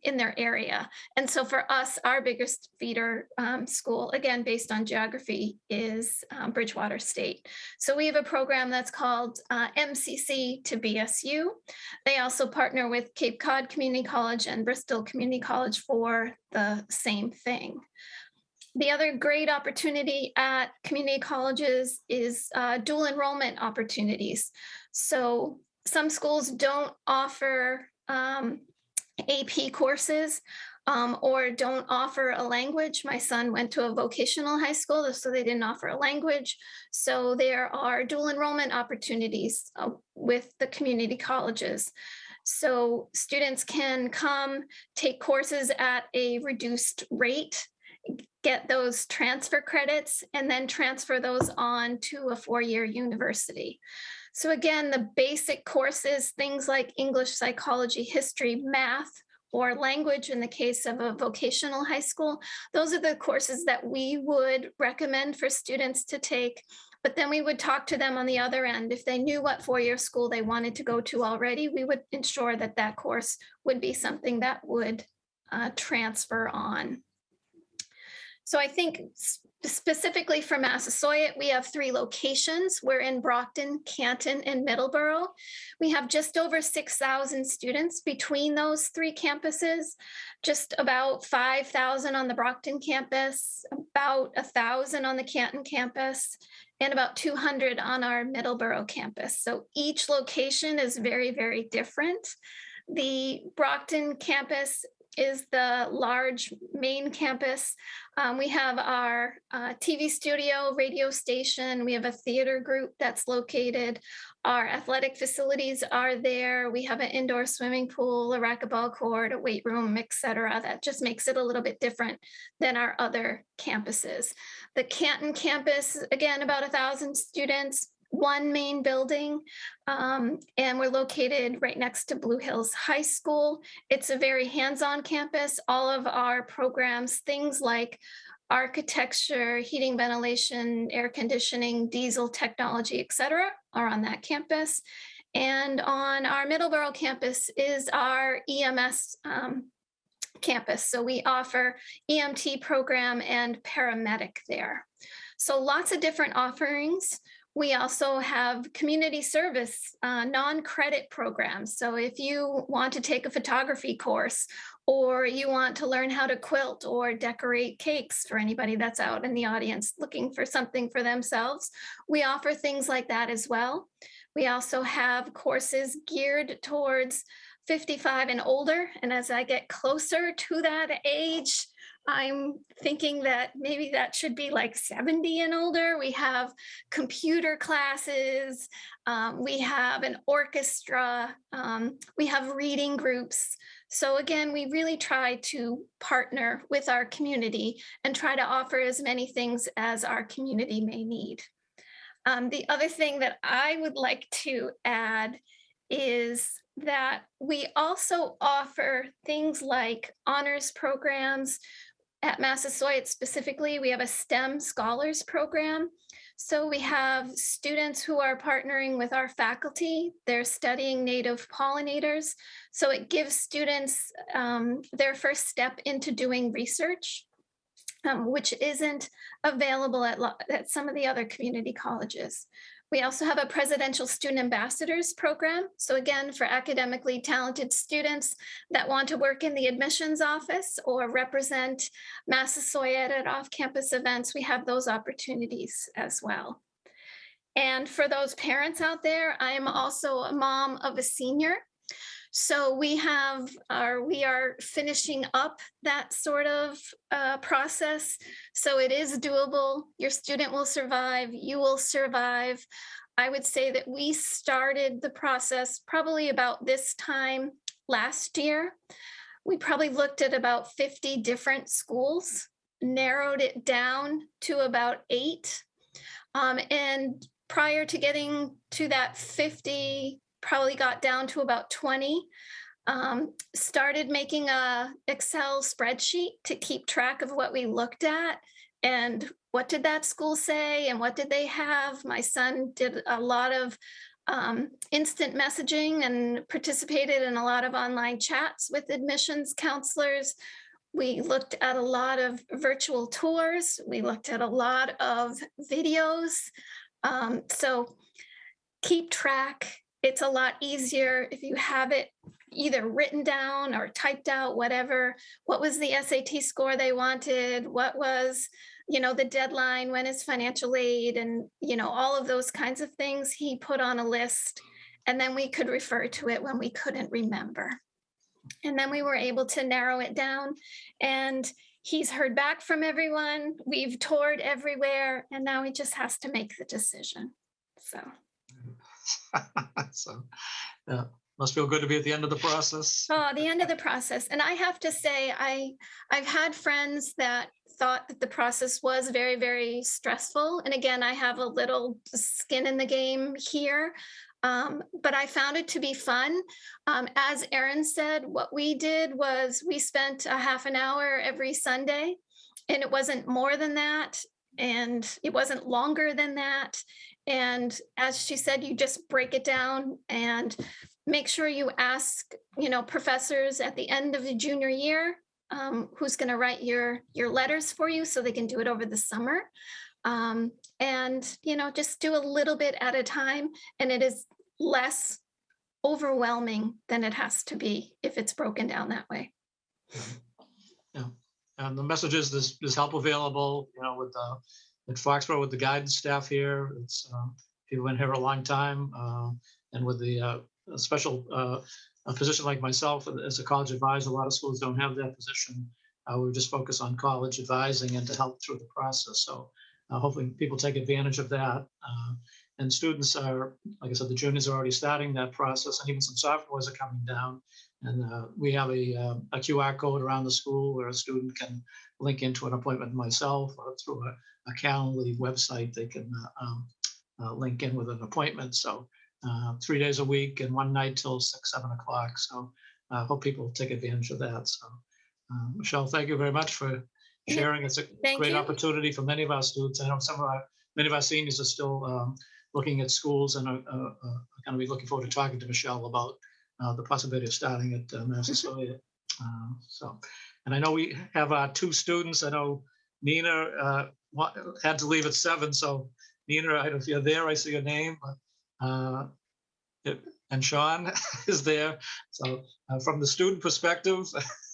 in their area. And so for us, our biggest feeder school, again, based on geography, is Bridgewater State. So we have a program that's called MCC to BSU. They also partner with Cape Cod Community College and Bristol Community College for the same thing. The other great opportunity at community colleges is dual enrollment opportunities. So some schools don't offer AP courses or don't offer a language. My son went to a vocational high school, so they didn't offer a language. So there are dual enrollment opportunities with the community colleges. So students can come take courses at a reduced rate, get those transfer credits, and then transfer those on to a 4-year university. So again, the basic courses, things like English, psychology, history, math, or language in the case of a vocational high school, those are the courses that we would recommend for students to take. But then we would talk to them on the other end. If they knew what 4-year school they wanted to go to already, we would ensure that that course would be something that would transfer on. So I think specifically for Massasoit, we have 3 locations. We're in Brockton, Canton, and Middleborough. We have just over 6,000 students between those 3 campuses, just about 5,000 on the Brockton campus, about 1,000 on the Canton campus, and about 200 on our Middleborough campus. So each location is very, very different. The Brockton campus is the large main campus. We have our TV studio, radio station. We have a theater group that's located. Our athletic facilities are there. We have an indoor swimming pool, a racquetball court, a weight room, et cetera. That just makes it a little bit different than our other campuses. The Canton campus, again, about 1,000 students, 1 main building, and we're located right next to Blue Hills High School. It's a very hands-on campus. All of our programs, things like architecture, heating, ventilation, air conditioning, diesel technology, et cetera, are on that campus. And on our Middleborough campus is our EMS campus. So we offer EMT program and paramedic there. So lots of different offerings. We also have community service, non-credit programs. So if you want to take a photography course, or you want to learn how to quilt or decorate cakes for anybody that's out in the audience looking for something for themselves, we offer things like that as well. We also have courses geared towards 55 and older. And as I get closer to that age, I'm thinking that maybe that should be like 70 and older. We have computer classes, we have an orchestra, we have reading groups. So again, we really try to partner with our community and try to offer as many things as our community may need. The other thing that I would like to add is that we also offer things like honors programs. At Massasoit specifically, we have a STEM Scholars Program. So we have students who are partnering with our faculty. They're studying native pollinators. So it gives students their first step into doing research, which isn't available at some of the other community colleges. We also have a Presidential Student Ambassadors program. So again, for academically talented students that want to work in the admissions office or represent Massasoit at off-campus events, we have those opportunities as well. And for those parents out there, I am also a mom of a senior. So we are finishing up that sort of process. So it is doable. Your student will survive. You will survive. I would say that we started the process probably about this time last year. We probably looked at about 50 different schools, narrowed it down to about 8. And prior to getting to that 50, probably got down to about 20, started making a Excel spreadsheet to keep track of what we looked at and what did that school say and what did they have. My son did a lot of instant messaging and participated in a lot of online chats with admissions counselors. We looked at a lot of virtual tours. We looked at a lot of videos. So keep track. It's a lot easier if you have it either written down or typed out, whatever. What was the SAT score they wanted? What was, the deadline? When is financial aid? And, all of those kinds of things he put on a list. And then we could refer to it when we couldn't remember. And then we were able to narrow it down. And he's heard back from everyone. We've toured everywhere. And now he just has to make the decision. So. So, yeah, must feel good to be at the end of the process. Oh, the end of the process. And I have to say, I've had friends that thought that the process was very, very stressful. And again, I have a little skin in the game here, but I found it to be fun. As Erin said, what we did was we spent a half an hour every Sunday, and it wasn't more than that. And it wasn't longer than that. And as she said, you just break it down and make sure you ask, professors at the end of the junior year, who's going to write your letters for you so they can do it over the summer. And, just do a little bit at a time. And it is less overwhelming than it has to be if it's broken down that way. Yeah. And the message is there's help available, at Foxborough with the guidance staff here. It's people have been here a long time, and with the a special a position like myself as a college advisor, a lot of schools don't have that position. We just focus on college advising and to help through the process. So hopefully people take advantage of that. And students are, like I said, the juniors are already starting that process, and even some sophomores are coming down. And we have a QR code around the school where a student can link into an appointment with myself, or through a Calendly website, they can link in with an appointment. So 3 days a week and one night till 6, 7 o'clock. So I hope people take advantage of that. So Michelle, thank you very much for sharing. It's a Thank great you. opportunity for many of our students. I know many of our seniors are still looking at schools and are going to be looking forward to talking to Michelle about the possibility of starting at Massachusetts. And I know we have our two students. I know Nina had to leave at 7, so Nina, I don't know if you're there. I see your name, and Sean is there. So from the student perspective,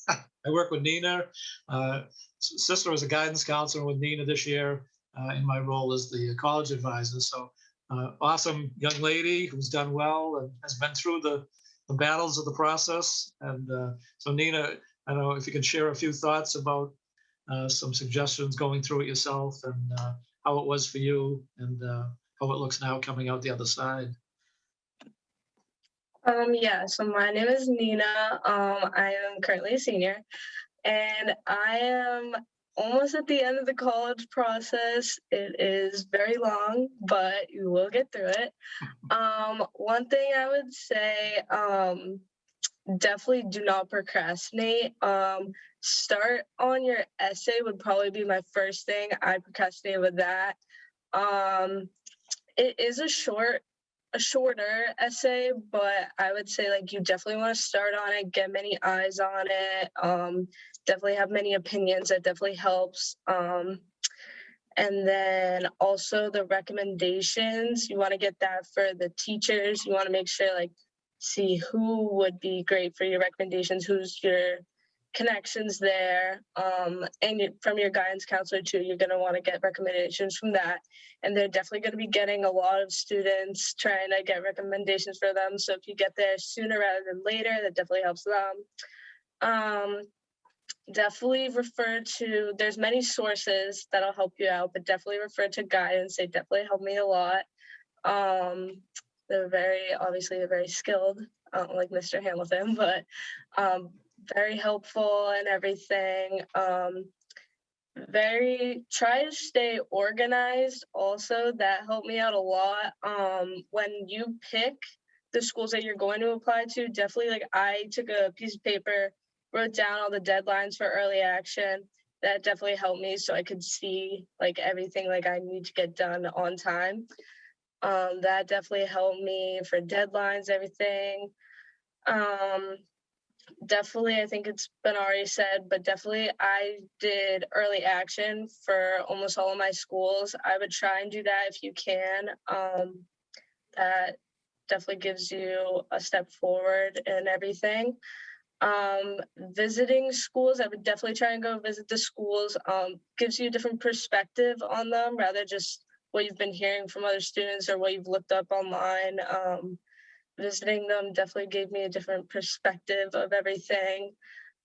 I work with Nina. Sister was a guidance counselor with Nina this year in my role as the college advisor. So awesome young lady who's done well and has been through the battles of the process. And so Nina, I don't know if you can share a few thoughts about some suggestions going through it yourself and how it was for you and how it looks now coming out the other side. Yeah, so my name is Nina. I am currently a senior, and I am almost at the end of the college process. It is very long, but you will get through it. One thing I would say, definitely do not procrastinate. Start on your essay would probably be my first thing. I procrastinated with that. It is a shorter essay, but I would say like you definitely want to start on it, get many eyes on it, definitely have many opinions. That definitely helps. And then also the recommendations, you want to get that for the teachers. You want to make sure like see who would be great for your recommendations, who's your connections there, and from your guidance counselor too. You're going to want to get recommendations from that, and they're definitely going to be getting a lot of students trying to get recommendations for them. So if you get there sooner rather than later, that definitely helps them. Definitely refer to, there's many sources that'll help you out, but definitely refer to guidance. They definitely help me a lot. They're very skilled, like Mr. Hamilton, but very helpful and everything. Try to stay organized also. That helped me out a lot. When you pick the schools that you're going to apply to, definitely like I took a piece of paper, wrote down all the deadlines for early action. That definitely helped me so I could see like everything like I need to get done on time. That definitely helped me for deadlines, everything. Definitely, I think it's been already said, but definitely I did early action for almost all of my schools. I would try and do that if you can. That definitely gives you a step forward and everything. Visiting schools, I would definitely try and go visit the schools. Gives you a different perspective on them rather just what you've been hearing from other students or what you've looked up online. Visiting them definitely gave me a different perspective of everything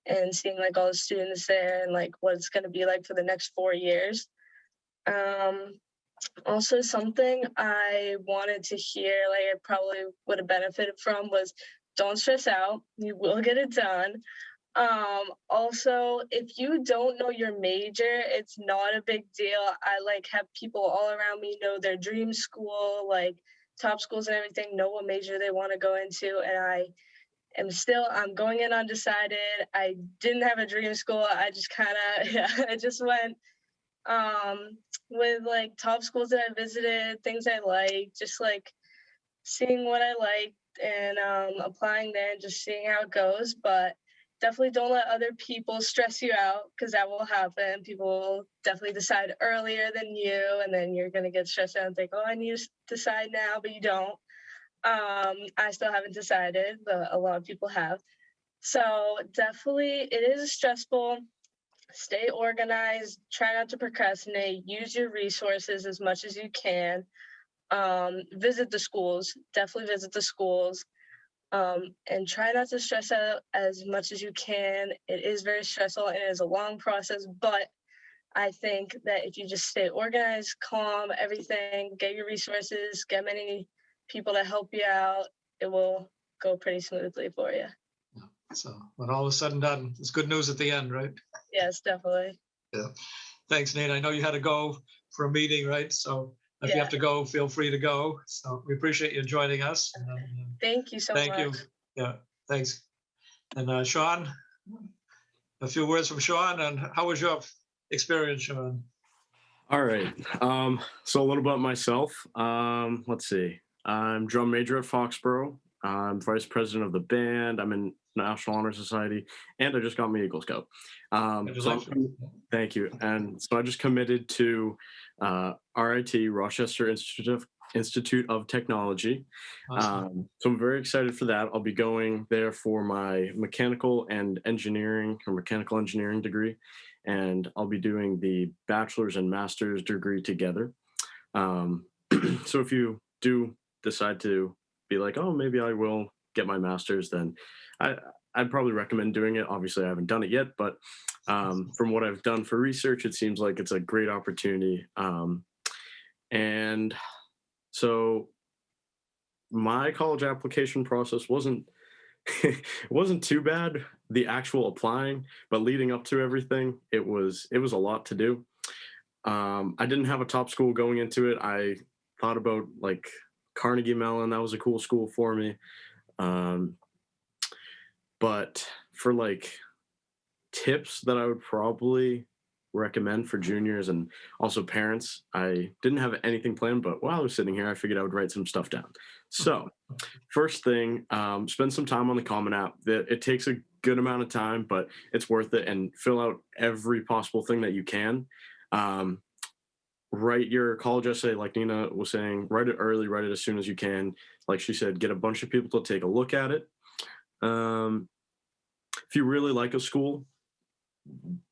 and seeing like all the students there and like what it's going to be like for the next 4 years. Also something I wanted to hear, like I probably would have benefited from, was don't stress out. You will get it done. Also, if you don't know your major, it's not a big deal. I like have people all around me know their dream school, like top schools and everything, know what major they want to go into. And I'm going in undecided. I didn't have a dream school. I just I just went with like top schools that I visited, things I like, just like seeing what I liked and applying there and just seeing how it goes. But definitely don't let other people stress you out because that will happen. People will definitely decide earlier than you, and then you're going to get stressed out and think, oh, I need to decide now, but you don't. I still haven't decided, but a lot of people have. So definitely it is stressful. Stay organized, try not to procrastinate, use your resources as much as you can. Visit the schools, definitely visit the schools. And try not to stress out as much as you can. It is very stressful and it is a long process, but I think that if you just stay organized, calm, everything, get your resources, get many people to help you out, it will go pretty smoothly for you. So when all is said and done, it's good news at the end, right? Yes, definitely. Yeah. Thanks, Nate. I know you had to go for a meeting, right? So if you have to go, feel free to go. So we appreciate you joining us. Thank you so much. Thank you. Yeah, thanks. And Sean, a few words from Sean. And how was your experience, Sean? All right. So a little about myself. Let's see. I'm drum major at Foxborough. I'm vice president of the band. I'm in National Honor Society, and I just got my Eagle Scout. Congratulations. Thank you. And so I just committed to RIT, Rochester Institute of Technology. Awesome. So I'm very excited for that. I'll be going there for my mechanical engineering degree, and I'll be doing the bachelor's and master's degree together. So if you do decide to be like, oh, maybe I will get my master's, then I'd probably recommend doing it. Obviously, I haven't done it yet, but from what I've done for research, it seems like it's a great opportunity. And so my college application process wasn't it wasn't too bad, the actual applying, but leading up to everything, it was a lot to do. I didn't have a top school going into it. I thought about like Carnegie Mellon. That was a cool school for me. But for like tips that I would probably recommend for juniors and also parents, I didn't have anything planned, but while I was sitting here, I figured I would write some stuff down. So first thing, spend some time on the Common App. It takes a good amount of time, but it's worth it, and fill out every possible thing that you can. Write your college essay, like Nina was saying, write it early, write it as soon as you can. Like she said, get a bunch of people to take a look at it. If you really like a school,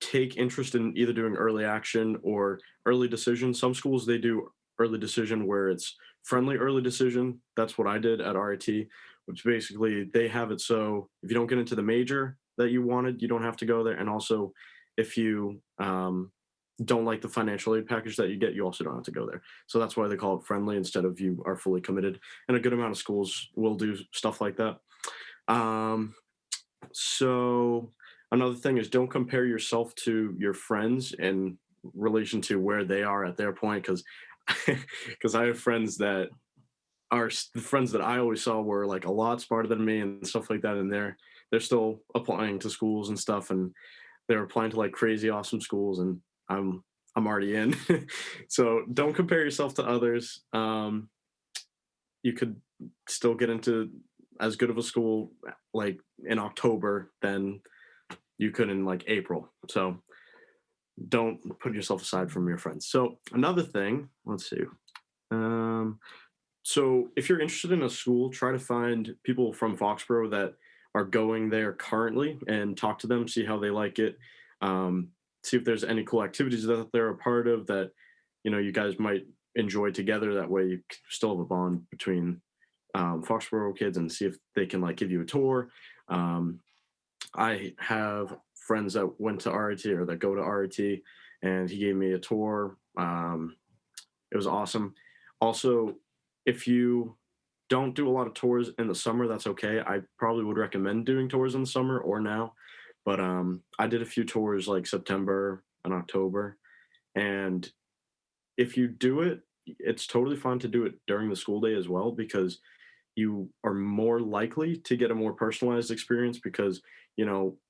take interest in either doing early action or early decision. Some schools, they do early decision where it's friendly early decision. That's what I did at RIT, which basically they have it so if you don't get into the major that you wanted, you don't have to go there. And also if you don't like the financial aid package that you get, you also don't have to go there. So that's why they call it friendly instead of you are fully committed. And a good amount of schools will do stuff like that. So another thing is don't compare yourself to your friends in relation to where they are at their point, because I have friends that are the friends that I always saw were like a lot smarter than me and stuff like that, and they're still applying to schools and stuff, and they're applying to like crazy awesome schools, and I'm already in. So don't compare yourself to others. You could still get into as good of a school like in October than you could in like April. So don't put yourself aside from your friends. So another thing, let's see. So if you're interested in a school, try to find people from Foxborough that are going there currently and talk to them, see how they like it. See if there's any cool activities that they're a part of that, you guys might enjoy together. That way you still have a bond between Foxborough kids, and see if they can like give you a tour. I have friends that went to RIT or that go to RIT, and he gave me a tour. It was awesome. Also, if you don't do a lot of tours in the summer, that's okay. I probably would recommend doing tours in the summer or now, but I did a few tours like September and October, and if you do it, it's totally fine to do it during the school day as well, because you are more likely to get a more personalized experience, because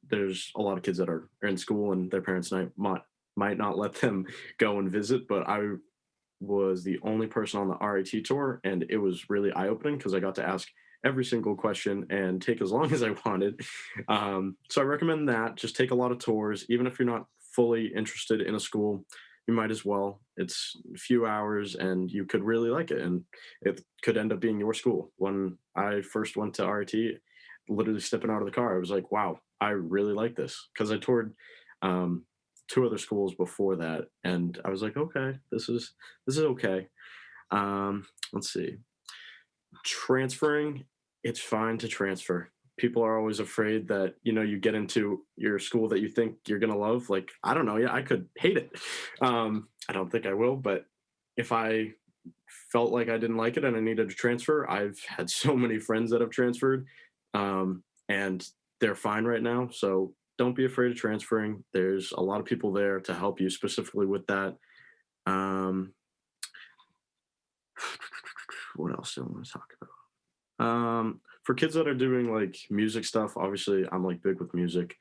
there's a lot of kids that are in school and their parents might not let them go and visit, but I was the only person on the RIT tour, and it was really eye-opening because I got to ask every single question and take as long as I wanted. So I recommend that. Just take a lot of tours. Even if you're not fully interested in a school, you might as well. It's a few hours and you could really like it, and it could end up being your school. When I first went to RIT, literally stepping out of the car, I was like, wow, I really like this, because I toured two other schools before that, and I was like, okay, this is okay. Let's see. Transferring, it's fine to transfer. People are always afraid that you get into your school that you think you're gonna love. Like, I don't know, yeah, I could hate it. I don't think I will, but if I felt like I didn't like it and I needed to transfer, I've had so many friends that have transferred, and they're fine right now. So don't be afraid of transferring. There's a lot of people there to help you specifically with that. What else do I want to talk about? For kids that are doing like music stuff, obviously I'm like big with music.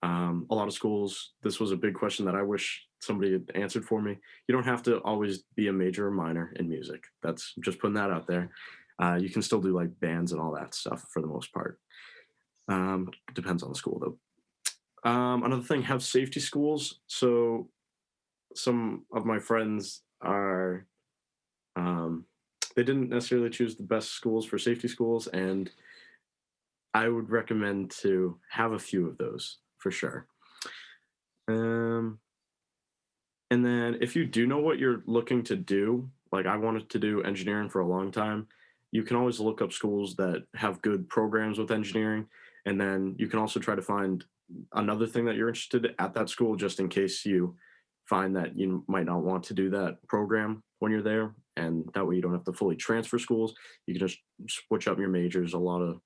A lot of schools, this was a big question that I wish somebody had answered for me. You don't have to always be a major or minor in music. That's just putting that out there. You can still do like bands and all that stuff for the most part. Depends on the school though. Another thing, have safety schools. So some of my friends are, they didn't necessarily choose the best schools for safety schools, and I would recommend to have a few of those for sure. And then if you do know what you're looking to do, like I wanted to do engineering for a long time, you can always look up schools that have good programs with engineering. And then you can also try to find another thing that you're interested in at that school, just in case you find that you might not want to do that program when you're there. And that way you don't have to fully transfer schools. You can just switch up your majors. A lot of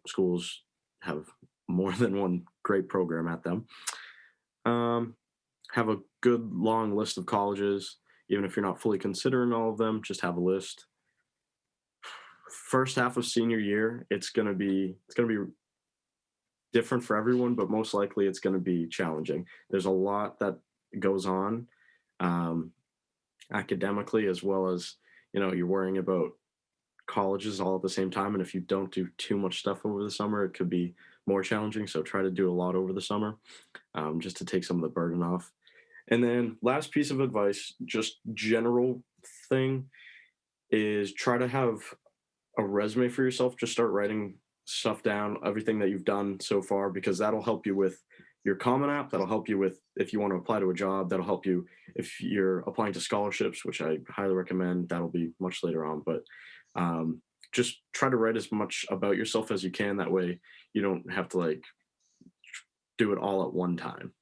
schools have more than one great program at them. Have a good long list of colleges, even if you're not fully considering all of them, just have a list. First half of senior year, it's gonna be different for everyone, but most likely it's gonna be challenging. There's a lot that goes on academically, as well as, you're worrying about colleges all at the same time. And if you don't do too much stuff over the summer, it could be more challenging. So try to do a lot over the summer, just to take some of the burden off. And then last piece of advice, just general thing, is try to have a resume for yourself. Just start writing stuff down, everything that you've done so far, because that'll help you with your Common App. That'll help you with if you want to apply to a job. That'll help you if you're applying to scholarships, which I highly recommend. That'll be much later on. But just try to write as much about yourself as you can. That way you don't have to like do it all at one time.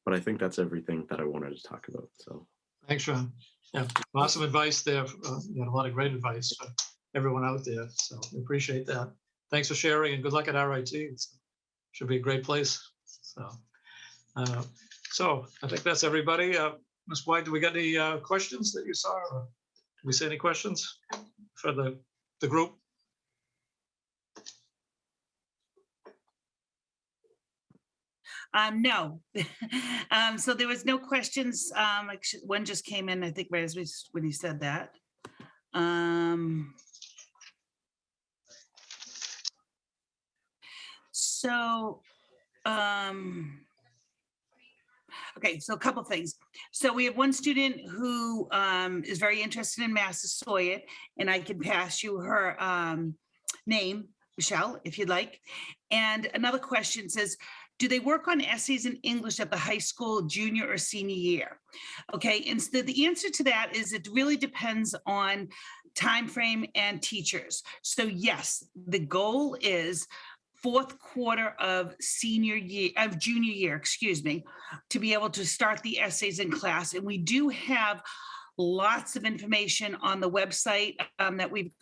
But I think that's everything that I wanted to talk about. So Thanks, Sean. Yeah, awesome advice there. You had a lot of great advice for everyone out there. So we appreciate that. Thanks for sharing, and good luck at RIT. Should be a great place. So I think that's everybody. Ms. White, do we got any questions that you saw? Or did we see any questions for the group? No. So there was no questions. One just came in, I think, right as when you said that. Okay, so a couple things. So we have one student who is very interested in Massasoit, and I can pass you her name, Michelle, if you'd like. And another question says, do they work on essays in English at the high school junior or senior year? Okay, and so the answer to that is it really depends on time frame and teachers. So yes, the goal is fourth quarter of junior year, to be able to start the essays in class. And we do have lots of information on the website that we've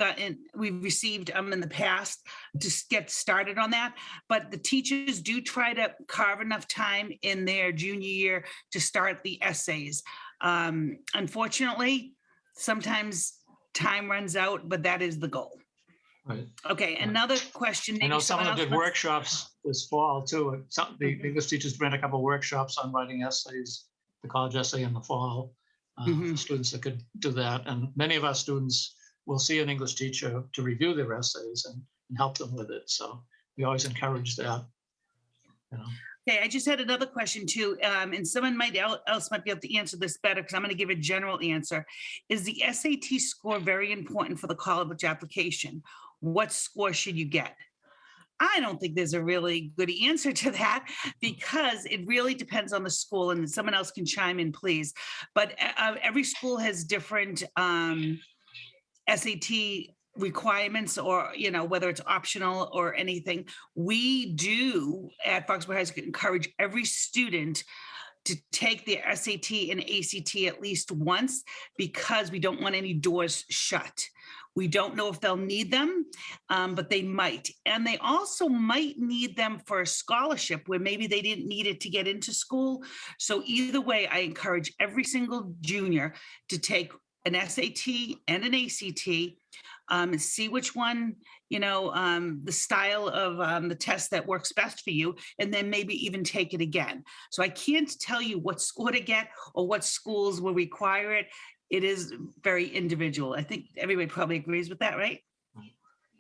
received in the past to get started on that. But the teachers do try to carve enough time in their junior year to start the essays. Unfortunately, sometimes time runs out, but that is the goal. Right. Okay, another question. I know some of them did workshops this fall too. The English teachers ran a couple of workshops on writing essays, the college essay in the fall. For students that could do that. And many of our students will see an English teacher to review their essays and help them with it. So we always encourage that. Okay, I just had another question too, and someone else might be able to answer this better because I'm going to give a general answer. Is the SAT score very important for the college application? What score should you get? I don't think there's a really good answer to that because it really depends on the school, and someone else can chime in, please. But every school has different SAT requirements, or whether it's optional or anything. We do at Foxborough High School encourage every student to take their SAT and ACT at least once, because we don't want any doors shut. We don't know if they'll need them, but they might. And they also might need them for a scholarship where maybe they didn't need it to get into school. So either way, I encourage every single junior to take an SAT and an ACT. see which one, the style of the test that works best for you, and then maybe even take it again. So I can't tell you what score to get or what schools will require it. It is very individual. I think everybody probably agrees with that, right?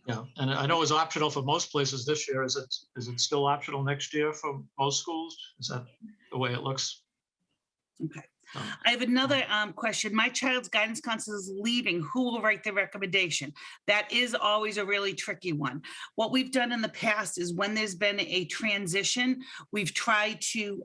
Yeah, and I know it was optional for most places this year. Is it still optional next year for most schools? Is that the way it looks? Okay. Um, I have another question. My child's guidance counselor is leaving. Who will write the recommendation? That is always a really tricky one. What we've done in the past is when there's been a transition, we've tried to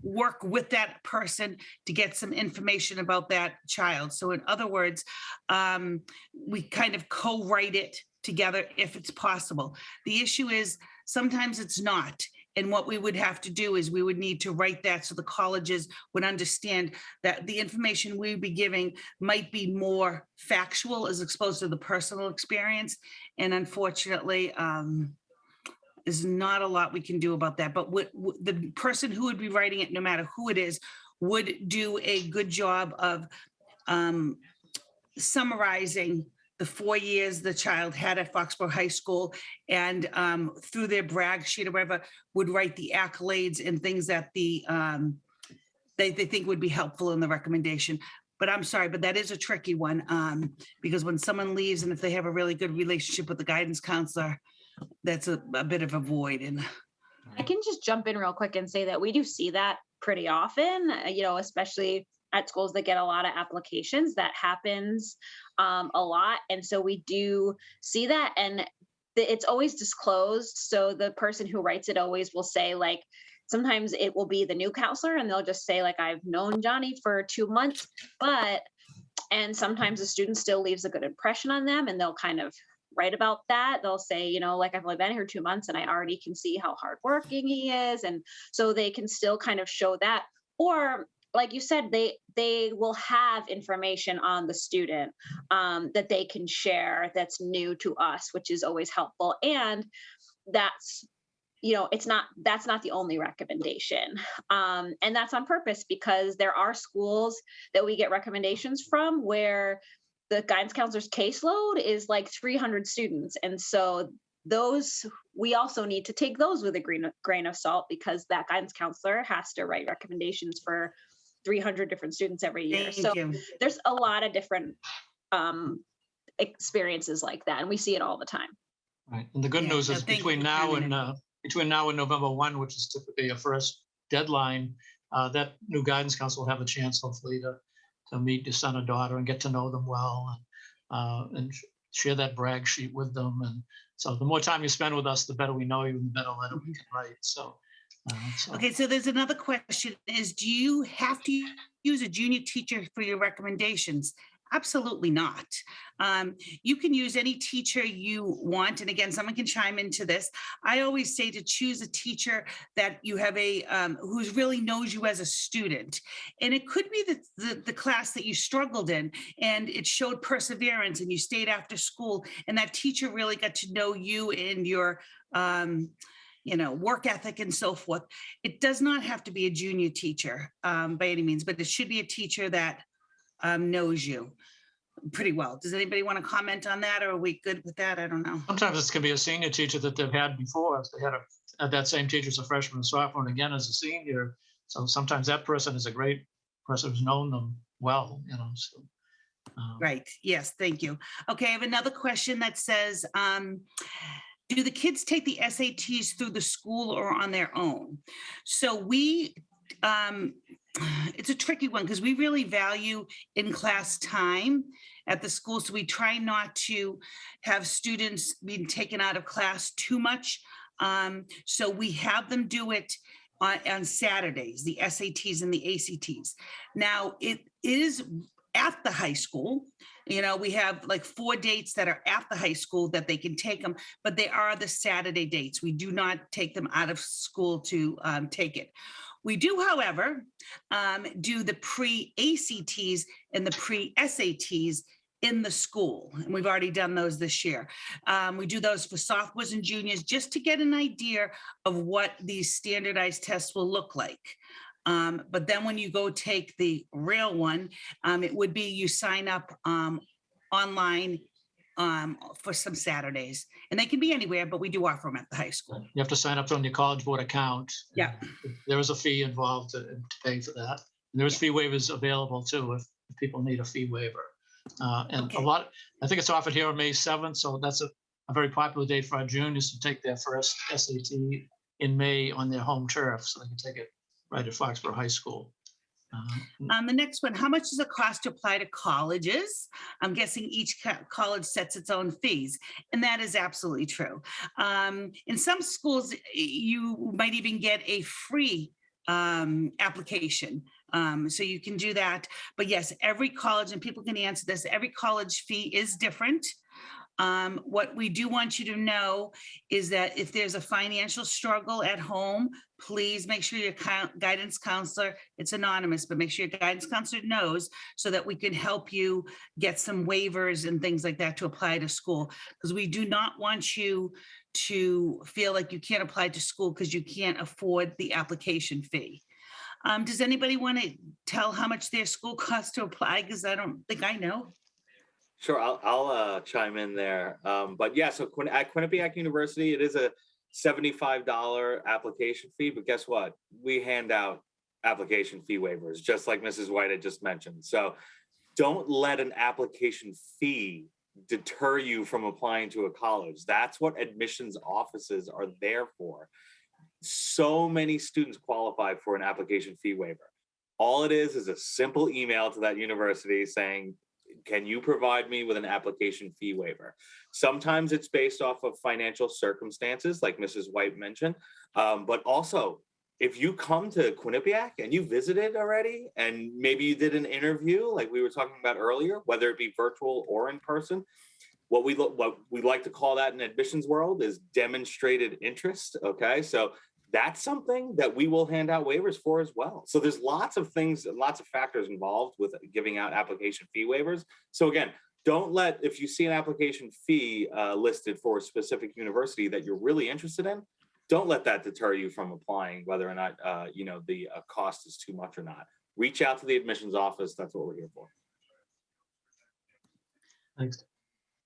work with that person to get some information about that child. So in other words, we kind of co-write it together if it's possible. The issue is sometimes it's not. And what we would have to do is we would need to write that so the colleges would understand that the information we'd be giving might be more factual as opposed to the personal experience. And unfortunately, there's not a lot we can do about that. But the person who would be writing it, no matter who it is, would do a good job of summarizing the 4 years the child had at Foxborough High School, and through their brag sheet or whatever, would write the accolades and things that they think would be helpful in the recommendation. But I'm sorry, but that is a tricky one, because when someone leaves and if they have a really good relationship with the guidance counselor, that's a bit of a void. And I can just jump in real quick and say that we do see that pretty often, especially at schools that get a lot of applications. That happens a lot. And so we do see that, and it's always disclosed. So the person who writes it always will say, like, sometimes it will be the new counselor and they'll just say, like, I've known Johnny for 2 months, and sometimes the student still leaves a good impression on them, and they'll kind of write about that. They'll say, like, I've only been here 2 months and I already can see how hardworking he is. And so they can still kind of show that. Or like you said, they will have information on the student that they can share that's new to us, which is always helpful. And that's, that's not the only recommendation. And that's on purpose, because there are schools that we get recommendations from where the guidance counselor's caseload is like 300 students. And so those, we also need to take those with a grain of salt, because that guidance counselor has to write recommendations for 300 different students every year. thank you. There's a lot of different experiences like that, and we see it all the time. Right. And the good news is between now and November 1, which is typically a first deadline, that new guidance council will have a chance, hopefully, to meet your son or daughter and get to know them well, and share that brag sheet with them. And so the more time you spend with us, the better we know you and the better letter we can write. Okay, so there's another question is, do you have to use a junior teacher for your recommendations? Absolutely not. You can use any teacher you want. And again, someone can chime into this. I always say to choose a teacher that you have who really knows you as a student. And it could be the class that you struggled in and it showed perseverance and you stayed after school and that teacher really got to know you and your work ethic and so forth. It does not have to be a junior teacher by any means, but it should be a teacher that knows you pretty well. Does anybody want to comment on that, or are we good with that? I don't know. Sometimes this can be a senior teacher that they've had before. If they had that same teacher as a freshman and sophomore, and again as a senior. So sometimes that person is a great person who's known them well. So, right. Yes. Thank you. Okay. I have another question that says, do the kids take the SATs through the school or on their own? So it's a tricky one because we really value in-class time at the school. So we try not to have students being taken out of class too much. So we have them do it on Saturdays, the SATs and the ACTs. Now it is at the high school. We have like 4 dates that are at the high school that they can take them, but they are the Saturday dates. We do not take them out of school to take it. We do, however, do the pre-ACTs and the pre-SATs in the school. And we've already done those this year. We do those for sophomores and juniors just to get an idea of what these standardized tests will look like. But then when you go take the real one, it would be you sign up online for some Saturdays. And they can be anywhere, but we do offer them at the high school. You have to sign up on your College Board account. Yeah. There is a fee involved to pay for that. And there's fee waivers available too if people need a fee waiver. And Okay. I think it's offered here on May 7th. So that's a very popular date for our juniors to take their first SAT in May on their home turf. So they can take it right at Foxborough High School. The next one, how much does it cost to apply to colleges? I'm guessing each college sets its own fees, and that is absolutely true. In some schools, you might even get a free application. So you can do that. But yes, every college, and people can answer this, every college fee is different. What we do want you to know is that if there's a financial struggle at home, please make sure your guidance counselor, it's anonymous, but make sure your guidance counselor knows so that we can help you get some waivers and things like that to apply to school. Because we do not want you to feel like you can't apply to school because you can't afford the application fee. Does anybody want to tell how much their school costs to apply? Because I don't think I know. Sure, I'll chime in there. But yeah, so at Quinnipiac University, it is a $75 application fee, but guess what? We hand out application fee waivers, just like Mrs. White had just mentioned. So don't let an application fee deter you from applying to a college. That's what admissions offices are there for. So many students qualify for an application fee waiver. All it is a simple email to that university saying, can you provide me with an application fee waiver? Sometimes it's based off of financial circumstances, like Mrs. White mentioned, but also if you come to Quinnipiac and you visited already, and maybe you did an interview like we were talking about earlier, whether it be virtual or in person, what we like to call that in admissions world is demonstrated interest. Okay, so that's something that we will hand out waivers for as well. So there's lots of things and lots of factors involved with giving out application fee waivers. So again, don't let, if you see an application fee listed for a specific university that you're really interested in, don't let that deter you from applying, whether or not the cost is too much or not. Reach out to the admissions office. That's what we're here for. Thanks.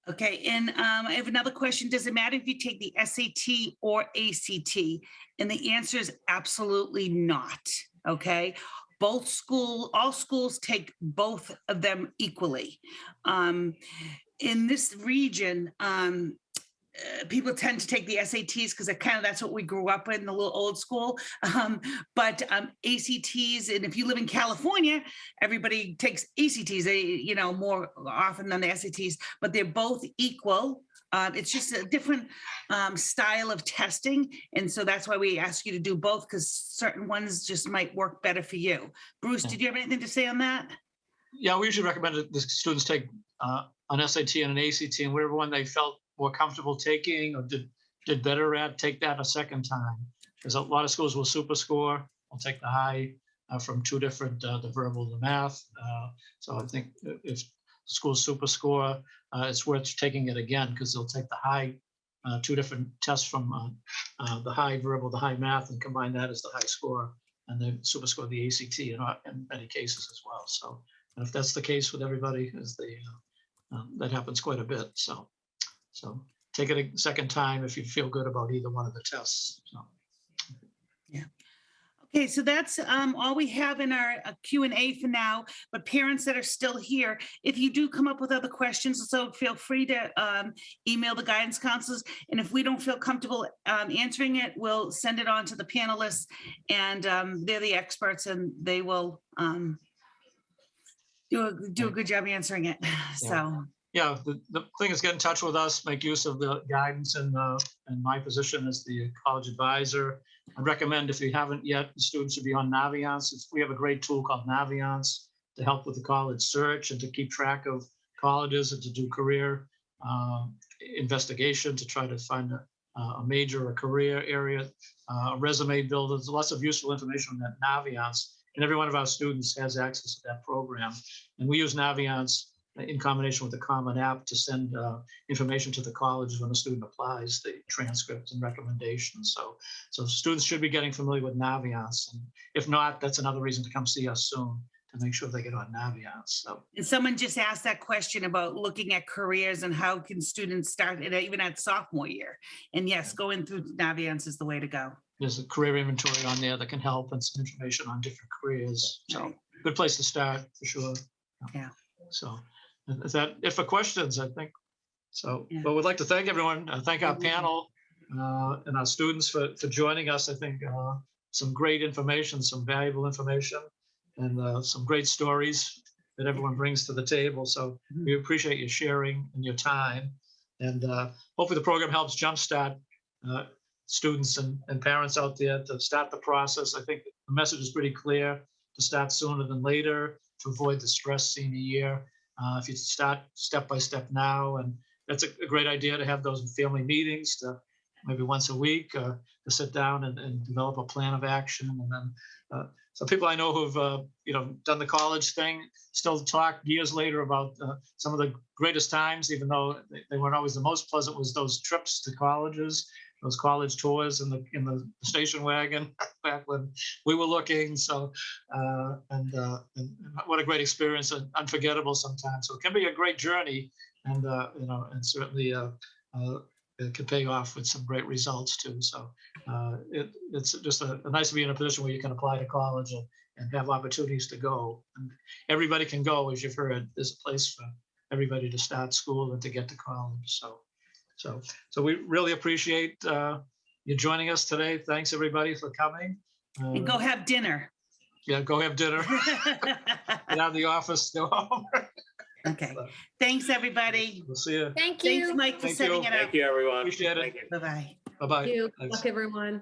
Okay, and I have another question. Does it matter if you take the SAT or ACT? And the answer is absolutely not, okay? All schools take both of them equally. In this region, people tend to take the SATs because that's what we grew up in, the little old school. But ACTs, and if you live in California, everybody takes ACTs, more often than the SATs, but they're both equal. It's just a different style of testing. And so that's why we ask you to do both, because certain ones just might work better for you. Bruce, did you have anything to say on that? Yeah, we usually recommend that the students take an SAT and an ACT, and whatever one they felt more comfortable taking or did better at, take that a second time. Because a lot of schools will super score. We'll take the high from two different, the verbal and the math. So I think if schools super score, it's worth taking it again, because they'll take the high, two different tests from the high verbal, the high math, and combine that as the high score, and then super score the ACT in many cases as well. So if that's the case with everybody, that happens quite a bit. So take it a second time if you feel good about either one of the tests. So. Yeah. Okay, so that's all we have in our Q&A for now. But parents that are still here, if you do come up with other questions, so feel free to email the guidance counselors. And if we don't feel comfortable answering it, we'll send it on to the panelists, and they're the experts, and they will do a good job answering it. So. Yeah, the thing is, get in touch with us, make use of the guidance and my position as the college advisor. I'd recommend, if you haven't yet, the students should be on Naviance. We have a great tool called Naviance to help with the college search and to keep track of colleges and to do career investigation to try to find a major or career area, a resume builder. There's lots of useful information on that Naviance, and every one of our students has access to that program. And we use Naviance in combination with the Common App to send information to the colleges when a student applies, the transcripts and recommendations. So students should be getting familiar with Naviance. And if not, that's another reason to come see us soon make sure they get on Naviance. So And someone just asked that question about looking at careers and how can students start it even at sophomore year. And yes, going through Naviance is the way to go. there's a career inventory on there that can help and some information on different careers. So Right. good place to start for sure. Yeah. So is that it for questions, I think? So, Yeah. well, we'd like to thank everyone, thank our panel and our students for joining us. I think some great information, some valuable information, and some great stories that everyone brings to the table. So we appreciate you sharing and your time. And hopefully the program helps jumpstart students and parents out there to start the process. I think the message is pretty clear: to start sooner than later, to avoid the stress senior year. If you start step by step now, and that's a great idea to have those family meetings, to maybe once a week, to sit down and develop a plan of action. And then some people I know who've done the college thing still talk years later about some of the greatest times, even though they weren't always the most pleasant, was those trips to colleges, those college tours in the station wagon back when we were looking. So and what a great experience, and unforgettable sometimes. So it can be a great journey, and and certainly it can pay off with some great results too. So it's just a nice to be in a position where you can apply to college and have opportunities to go. And everybody can go, as you've heard. There's a place for everybody to start school and to get to college. So we really appreciate you joining us today. Thanks everybody for coming. And go have dinner. Yeah, go have dinner. Get out of the office, go home. Okay. Thanks, everybody. We'll see you. Thank Thanks, you. Mike, for Thank setting you. it up. Thank you, everyone. Appreciate it. Thank you. Bye-bye. Bye-bye. Thank you. Good Thanks. luck, everyone.